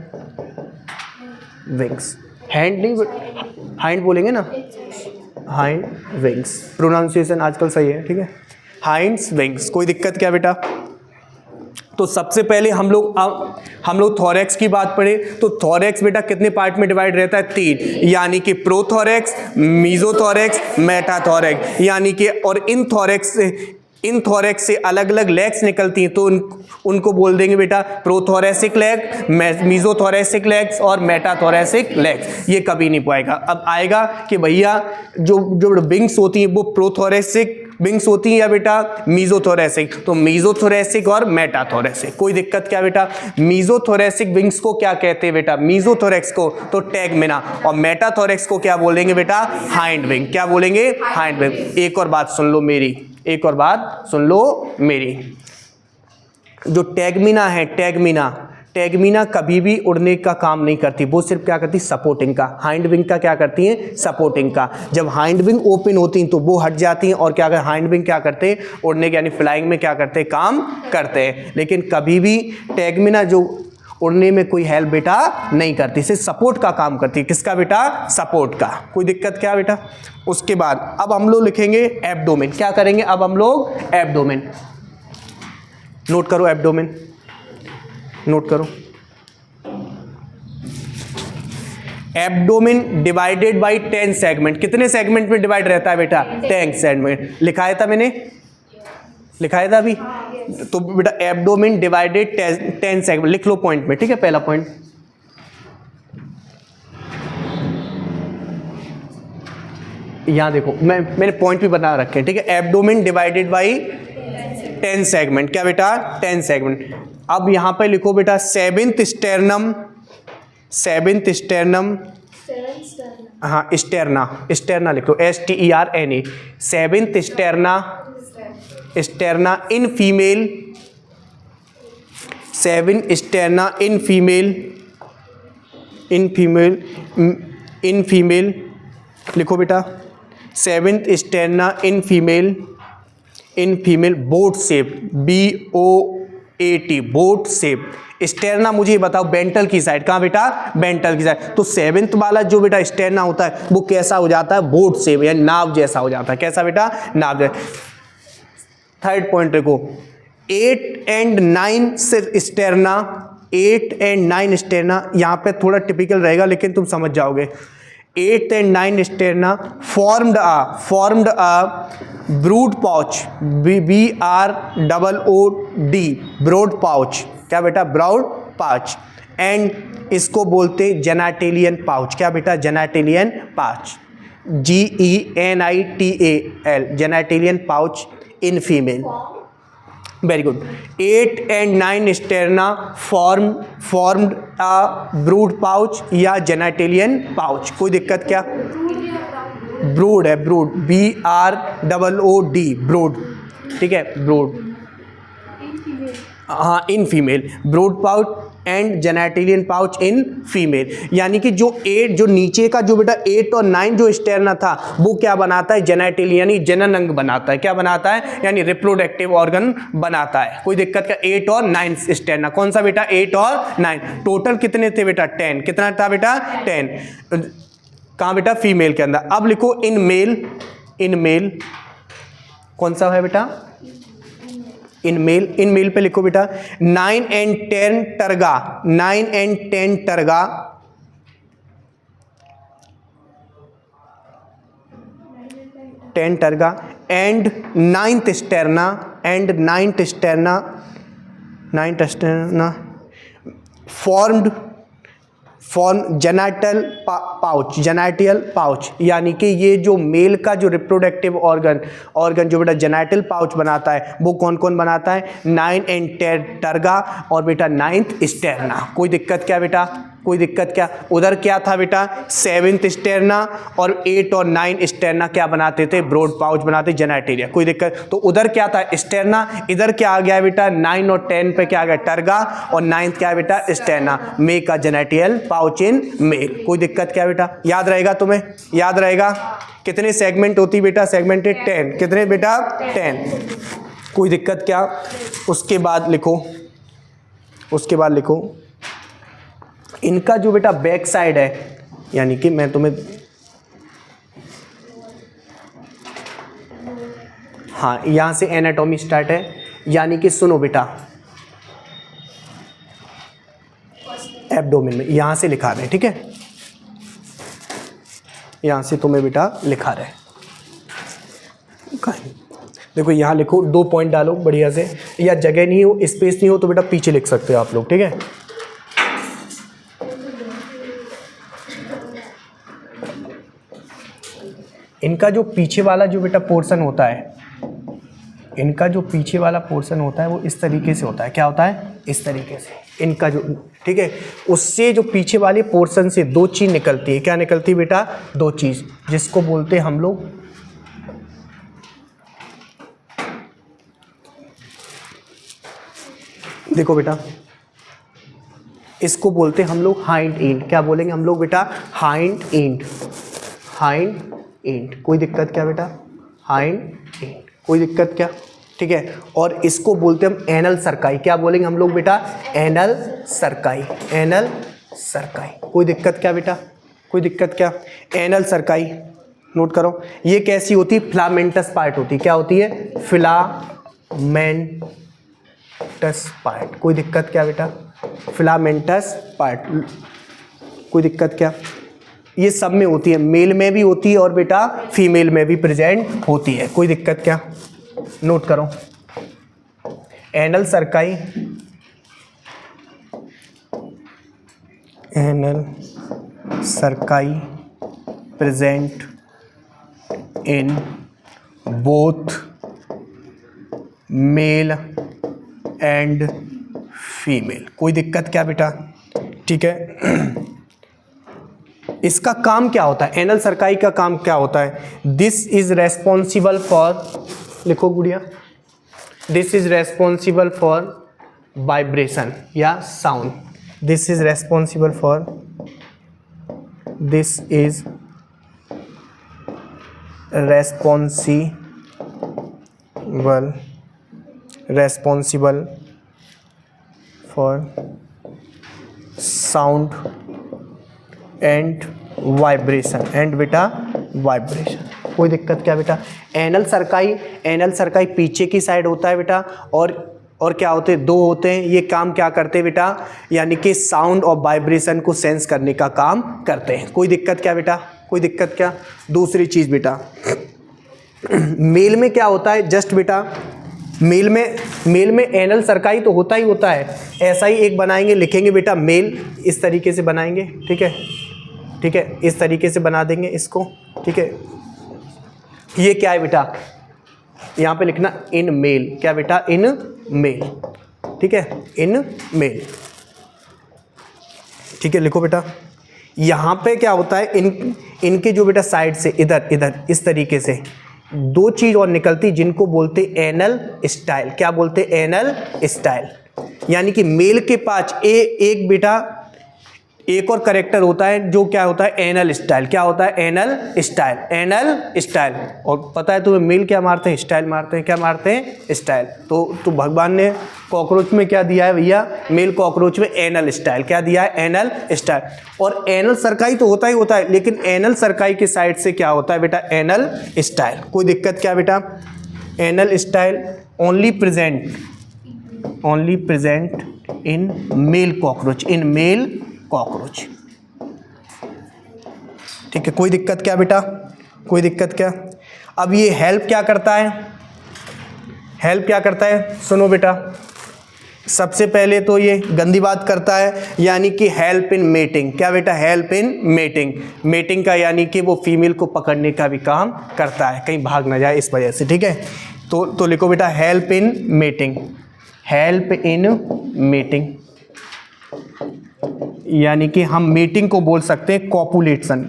wings. Hand नहीं, हाइंड बोलेंगे ना। हाइंड विंग्स, प्रोनाउंसिएशन आजकल सही है, ठीक है। हाइंड्स विंग्स। कोई दिक्कत क्या बेटा? तो सबसे पहले हम लोग थोरैक्स की बात पढ़े, तो थोरैक्स बेटा कितने पार्ट में डिवाइड रहता है? 3, यानी कि प्रोथोरैक्स, मीजोथोरैक्स, मेटाथोरैक्स। यानी कि और इन थोरैक्स से अलग अलग लेग्स निकलती हैं, तो उनको बोल देंगे बेटा प्रोथोरेसिक लेग, मीजोथोरेसिक लेग्स और मेटाथोरेसिक लेग्स। ये कभी नहीं पाएगा। अब आएगा कि भैया जो विंग्स होती हैं वो प्रोथोरेसिक विंग्स होती हैं या बेटा मीजोथोरेसिक? तो मीजोथोरेसिक और मेटाथोरेसिक। कोई दिक्कत क्या बेटा? मीजोथोरेसिक विंग्स को क्या कहते हैं बेटा? मीजोथोरेक्स को तो टैगमिना, और मेटाथोरेक्स को क्या बोलेंगे बेटा? Hind wing. क्या बोलेंगे? Hind wing. एक और बात सुन लो मेरी, एक और बात सुन लो मेरी। जो टैगमिना है, टैगमिना कभी भी उड़ने का काम नहीं करती, वो सिर्फ क्या करती? सपोर्टिंग का। हाइंड विंग का क्या करती हैं? सपोर्टिंग का। जब हाइंड विंग ओपन होती हैं तो वो हट जाती हैं, और क्या हाइंड विंग क्या करते हैं? उड़ने के यानी फ्लाइंग में क्या करते हैं? काम करते हैं। लेकिन कभी भी टैगमिना जो उड़ने में कोई हेल्प बेटा नहीं करती, सिर्फ सपोर्ट का काम करती है। किसका बेटा? सपोर्ट का। कोई दिक्कत क्या बेटा? उसके बाद अब हम लोग लिखेंगे एब्डोमेन। क्या करेंगे अब हम लोग? एब्डोमेन। नोट करो, एब्डोमेन नोट करो। Abdomen divided by 10 segment. कितने सेगमेंट में डिवाइड रहता है बेटा? 10 सेगमेंट। लिखाया था मैंने, लिखाया था अभी। तो बेटा एब्डोमेन डिवाइडेड 10 सेगमेंट। लिख लो पॉइंट में, ठीक है। पहला पॉइंट, यहां देखो, मैंने पॉइंट भी बना रखे हैं, ठीक है। Abdomen divided by 10 segment. क्या बेटा? 10 सेगमेंट। अब यहां पे लिखो बेटा सेवेंथ स्टेर्नम। हाँ स्टेर्ना लिख लो, STERNA। Seventh sterna in female. 7 sterna in female लिखो बेटा। 7th sterna in female boat shape, BOAT, boat shape. Sterna मुझे बताओ बेंटल की साइड। कहाँ बेटा? बेंटल की साइड। तो 7th वाला जो बेटा स्टेर्ना होता है वो कैसा हो जाता है? बोट शेप, यानी नाव जैसा हो जाता है। कैसा बेटा? नाव जैसा। थर्ड पॉइंट देखो, 8 and 9 से स्टेर्ना, 8 and 9 स्टेर्ना। यहाँ पे थोड़ा टिपिकल रहेगा लेकिन तुम समझ जाओगे। 8 and 9 स्टेर्ना formed a brood pouch, BROOD, broad pouch। क्या बेटा? Brought pouch. एंड इसको बोलते जेनाटेलियन पाउच। क्या बेटा? Genital pouch, GENITAL, genital pouch in female. Very good. 8 and 9 sterna formed a brood pouch या जेनाटेलियन पाउच। कोई दिक्कत क्या? ब्रूड है, ब्रूड, BROOD, ब्रूड, ठीक है। ब्रूड, हाँ in female. Brood pouch and genital pouch in female. यानी कि जो नीचे का जो बेटा 8 और 9 जो स्टेर्ना था वो क्या बनाता है? जेनाटेलियन यानी जनन अंग बनाता है। क्या बनाता है? यानी रिप्रोडक्टिव ऑर्गन बनाता है। कोई दिक्कत का? 8 और 9 स्टेर्ना। कौन सा बेटा? 8 और 9। टोटल कितने थे बेटा? 10। कितना था बेटा? 10। कहाँ बेटा? फीमेल के अंदर। अब लिखो इन मेल। कौन सा है बेटा? इन मेल पे लिखो बेटा 9 and 10 terga. 9 and 10 terga, 10 terga and 9th sterna, formed form genital pouch, genital pouch, यानी कि ये जो मेल का जो रिप्रोडक्टिव ऑर्गन जो बेटा जेनाइटल पाउच बनाता है वो कौन कौन बनाता है? 9 एंड 10 टर्गा और बेटा 9th स्टेरना। कोई दिक्कत क्या बेटा? कोई दिक्कत क्या? उधर क्या था बेटा? 7th स्टेरना और 8 और 9 स्टेरना क्या बनाते थे? ब्रॉड पाउच बनाते जेनाइटेरिया। कोई दिक्कत? तो उधर क्या था? स्टेरना। इधर क्या आ गया बेटा? 9 और 10 पे क्या आ गया? टर्गा और 9th क्या है बेटा? Sterna. Make a genital pouch in male. कोई दिक्कत क्या बेटा? याद रहेगा तुम्हें? याद रहेगा? कितने सेगमेंट होती बेटा? सेगमेंटेड 10। कितने बेटा? 10। कोई दिक्कत क्या? उसके बाद लिखो, उसके बाद लिखो इनका जो बेटा बैक साइड है, यानी कि मैं तुम्हें, हाँ यहां से एनाटॉमी स्टार्ट है, यानी कि सुनो बेटा एब्डोमेन में यहां से लिखा रहे हैं, ठीक है? यहां से तुम्हें बेटा लिखा रहे, देखो यहां लिखो, 2 पॉइंट डालो बढ़िया से, या जगह नहीं हो, स्पेस नहीं हो तो बेटा पीछे लिख सकते हो आप लोग, ठीक है? इनका जो पीछे वाला जो बेटा पोर्शन होता है, इनका जो पीछे वाला पोर्शन होता है वो इस तरीके से होता है। क्या होता है? इस तरीके से इनका जो, ठीक है? उससे जो पीछे वाले पोर्शन से 2 चीज निकलती है। क्या निकलती है बेटा? 2 चीज, जिसको बोलते हैं हम लोग, देखो बेटा इसको बोलते हैं हम लोग हाइंड एंड। क्या बोलेंगे हम लोग बेटा? Hind and, hind and. कोई दिक्कत क्या बेटा? Hind and. कोई दिक्कत क्या? ठीक है? और इसको बोलते हैं हम एनल सरकाई। क्या बोलेंगे हम लोग बेटा? Anal cerci, anal cerci. कोई दिक्कत क्या बेटा? कोई दिक्कत क्या? एनल सरकाई नोट करो। ये कैसी होती है? फिलामेंटस पार्ट होती है। क्या होती है? Filamentous part. कोई दिक्कत क्या बेटा? Filamentous part. कोई दिक्कत क्या? ये सब में होती है, मेल में भी होती है और बेटा फीमेल में भी प्रेजेंट होती है। कोई दिक्कत क्या? नोट करो, anal cerci, anal cerci present in both male and female. कोई दिक्कत क्या बेटा? ठीक है? इसका काम क्या होता है? एनल सरकाई का काम क्या होता है? दिस इज रेस्पॉन्सिबल फॉर, लिखो गुड़िया, this is responsible for vibration या sound. This is responsible for, this is responsible for sound and vibration, and बेटा वाइब्रेशन। कोई दिक्कत क्या बेटा? एनल सरकाई, एनल सरकाई पीछे की साइड होता है बेटा, और क्या होते हैं? 2 होते हैं। ये काम क्या करते हैं बेटा? यानी कि साउंड और वाइब्रेशन को सेंस करने का काम करते हैं। कोई दिक्कत क्या बेटा? कोई दिक्कत क्या? दूसरी चीज बेटा, मेल में क्या होता है? जस्ट बेटा मेल में एनल सरकाई तो होता ही होता है। ऐसा ही एक बनाएंगे, लिखेंगे बेटा मेल, इस तरीके से बनाएंगे, ठीक है? ठीक है, इस तरीके से बना देंगे इसको, ठीक है? ये क्या है बेटा? यहाँ पे लिखना इन मेल। क्या बेटा? इन मेल, ठीक है? इन मेल, ठीक है? लिखो बेटा, यहाँ पे क्या होता है? इनके जो बेटा साइड से इधर इस तरीके से 2 चीज और निकलती जिनको बोलते एनल स्टाइल। क्या बोलते? Anal style. यानी कि मेल के पास एक बेटा एक और करेक्टर होता है जो क्या होता है? Anal style. क्या होता है? Anal style, anal style. और पता है तुम्हें मेल क्या मारते हैं? स्टाइल मारते हैं। क्या मारते हैं? स्टाइल। तो भगवान ने कॉकरोच में क्या दिया है भैया? मेल कॉकरोच में एनल स्टाइल। क्या दिया है? Anal style. और एनल सरकाई तो होता ही होता है, लेकिन एनल सरकाई के साइड से क्या होता है बेटा? Anal style. कोई दिक्कत क्या बेटा? Anal style only present in male cockroach, in male cockroach, ठीक है? कोई दिक्कत क्या बेटा? कोई दिक्कत क्या? अब ये हेल्प क्या करता है? हेल्प क्या करता है? सुनो बेटा, सबसे पहले तो ये गंदी बात करता है, यानी कि हेल्प इन मेटिंग। क्या बेटा? Help in mating. मेटिंग का यानी कि वो फीमेल को पकड़ने का भी काम करता है, कहीं भाग ना जाए इस वजह से, ठीक है। तो लिखो बेटा help in mating. Help in mating यानी कि हम मीटिंग को बोल सकते हैं कॉपुलेशन,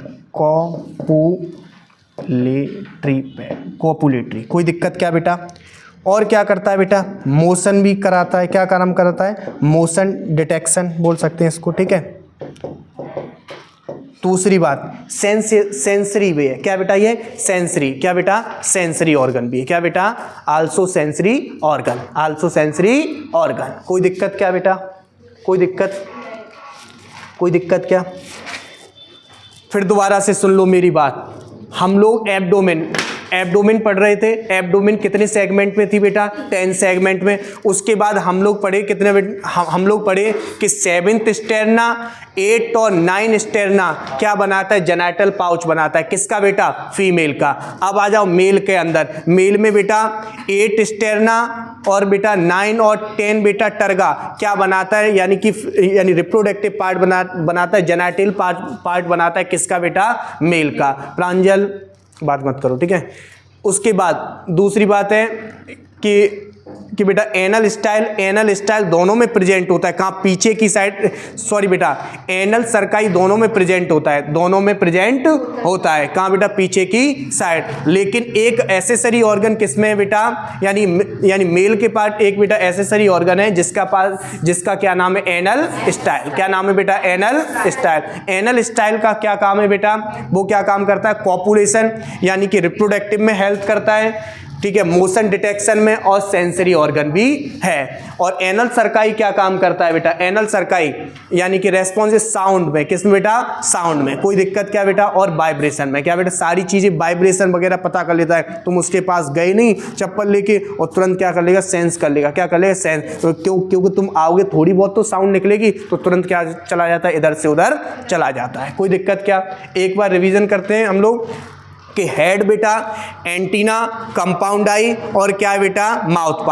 कॉपुलेटरी। कोई दिक्कत क्या बेटा? और क्या करता है बेटा? मोशन भी कराता है। क्या काम कराता है? मोशन डिटेक्शन बोल सकते हैं इसको, ठीक है। दूसरी बात सेंसरी भी है। क्या बेटा? ये सेंसरी। क्या बेटा? सेंसरी ऑर्गन भी है। क्या बेटा? Also sensory organ, also sensory organ. कोई दिक्कत क्या बेटा? कोई दिक्कत? कोई दिक्कत क्या? फिर दोबारा से सुन लो मेरी बात। हम लोग एब्डोमेन पढ़ रहे थे। एब्डोमेन कितने सेगमेंट में थी बेटा? 10 सेगमेंट में। उसके बाद हम लोग पढ़े कितने? हम लोग पढ़े कि 7th स्टेरना, 8 और 9 स्टेरना क्या बनाता है? जेनाइटल पाउच बनाता है। किसका बेटा? फीमेल का। अब आ जाओ मेल के अंदर। मेल में बेटा 8 स्टेरना और बेटा 9 और 10 बेटा टर्गा क्या बनाता है? यानी रिप्रोडक्टिव पार्ट बनाता है, जेनाइटल पार्ट बनाता है। किसका बेटा? मेल का। प्रांजल बात मत करो, ठीक है। उसके बाद दूसरी बात है कि बेटा एनल स्टाइल दोनों में प्रेजेंट होता है। कहाँ? पीछे की साइड, सॉरी बेटा, एनल सर्काई दोनों में प्रेजेंट होता है, दोनों में प्रेजेंट होता है। कहाँ बेटा? पीछे की साइड। लेकिन एक एसेसरी ऑर्गन किसमें है बेटा? यानी मेल के पार्ट एक बेटा एसेसरी ऑर्गन है जिसका क्या नाम है? Anal style. क्या नाम है बेटा? Anal style. एनल स्टाइल का क्या काम है बेटा? वो क्या काम करता है? कॉपुलेशन यानी कि रिप्रोडक्टिव में हेल्प करता है, ठीक है, मोशन डिटेक्शन में, और सेंसरी ऑर्गन भी है। और एनल सर्काई क्या काम करता है बेटा? एनल सर्काई यानी कि रेस्पॉन्स साउंड में। किसमें बेटा? साउंड में। कोई दिक्कत क्या बेटा? और वाइब्रेशन में। क्या बेटा? सारी चीजें वाइब्रेशन वगैरह पता कर लेता है। तुम उसके पास गए नहीं चप्पल लेके और तुरंत क्या कर लेगा? सेंस कर लेगा। क्या कर लेगा? सेंस। तो क्योंकि तुम आओगे थोड़ी बहुत तो साउंड निकलेगी, तो तुरंत क्या चला जाता है? इधर से उधर चला जाता है। कोई दिक्कत क्या? एक बार रिविजन करते हैं हम लोग कि हेड बेटा एंटीना, कंपाउंड आई, और क्या है बेटा? माउथ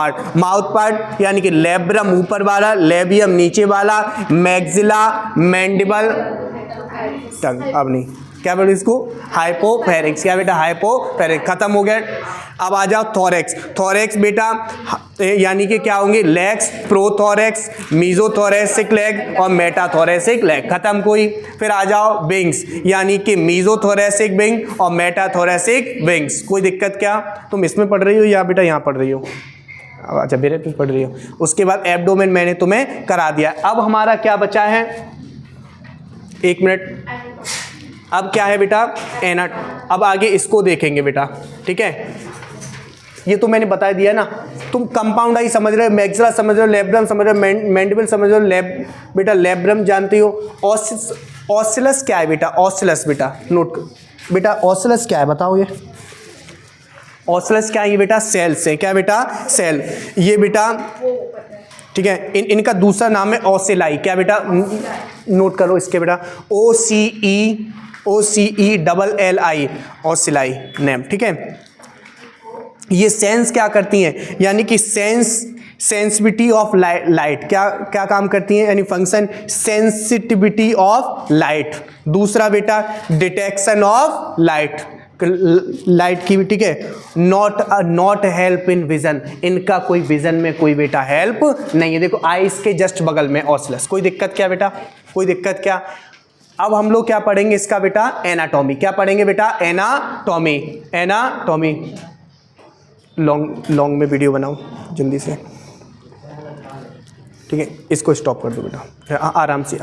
पार्ट यानी कि लेब्रम ऊपर वाला, लेबियम नीचे वाला, मैक्सिला, मैंडिबल, टंग। अब नहीं, क्या बोले इसको? हाइपोफेरिक्स। क्या बेटा? हाइपोफेरिक्स। खत्म हो गया। अब आ जाओ थोरेक्स बेटा यानी कि क्या होंगे? लेग्स, प्रोथोरेक्स, मीजोथोरेसिक लेग और मेटाथोरेसिक लेग। खत्म कोई? फिर आ जाओ विंग्स यानी कि मीजोथोरेसिक विंग और मेटाथोरेसिक विंग्स। कोई दिक्कत क्या? तुम इसमें पढ़ रही हो या बेटा यहाँ पढ़ रही हो? अच्छा मेरे तुम पढ़ रही हो। उसके बाद एब्डोमेन मैंने तुम्हें करा दिया। अब हमारा क्या बचा है? 1 मिनट। अब क्या है बेटा? एनाट। अब आगे इसको देखेंगे बेटा, ठीक है। ये तो मैंने बता दिया ना। तुम कंपाउंड आई समझ रहे हो, मैक्सिला समझ रहे हो, लेब्रम समझ रहे हो, मैंडिबल समझ रहे हो, बेटा लेब्रम जानती हो। ऑसिलस क्या है बेटा? ऑसिलस बेटा नोट बेटा, ऑसिलस क्या है बताओ? ये ऑसिलस क्या है? ये बेटा सेल्स है। क्या बेटा? सेल। ये बेटा ठीक है, इनका दूसरा नाम है ऑसिलाई। क्या बेटा? नोट करो इसके बेटा, OCELLI, ऑसिलाई नेम, ठीक है। ये सेंस क्या करती हैं? यानी कि सेंसिटिविटी ऑफ लाइट। क्या काम करती हैं? यानी फंक्शन सेंसिटिविटी ऑफ लाइट। दूसरा बेटा डिटेक्शन ऑफ लाइट की भी, ठीक है। Not help in vision. इनका कोई विजन में कोई बेटा हेल्प नहीं है। देखो आईज के जस्ट बगल में ऑसिलस। कोई दिक्कत क्या बेटा? कोई दिक्कत क्या? अब हम लोग क्या पढ़ेंगे इसका बेटा? एनाटॉमी। क्या पढ़ेंगे बेटा? एनाटॉमी। लॉन्ग में वीडियो बनाओ जल्दी से, ठीक है। इसको स्टॉप कर दो बेटा, आराम से।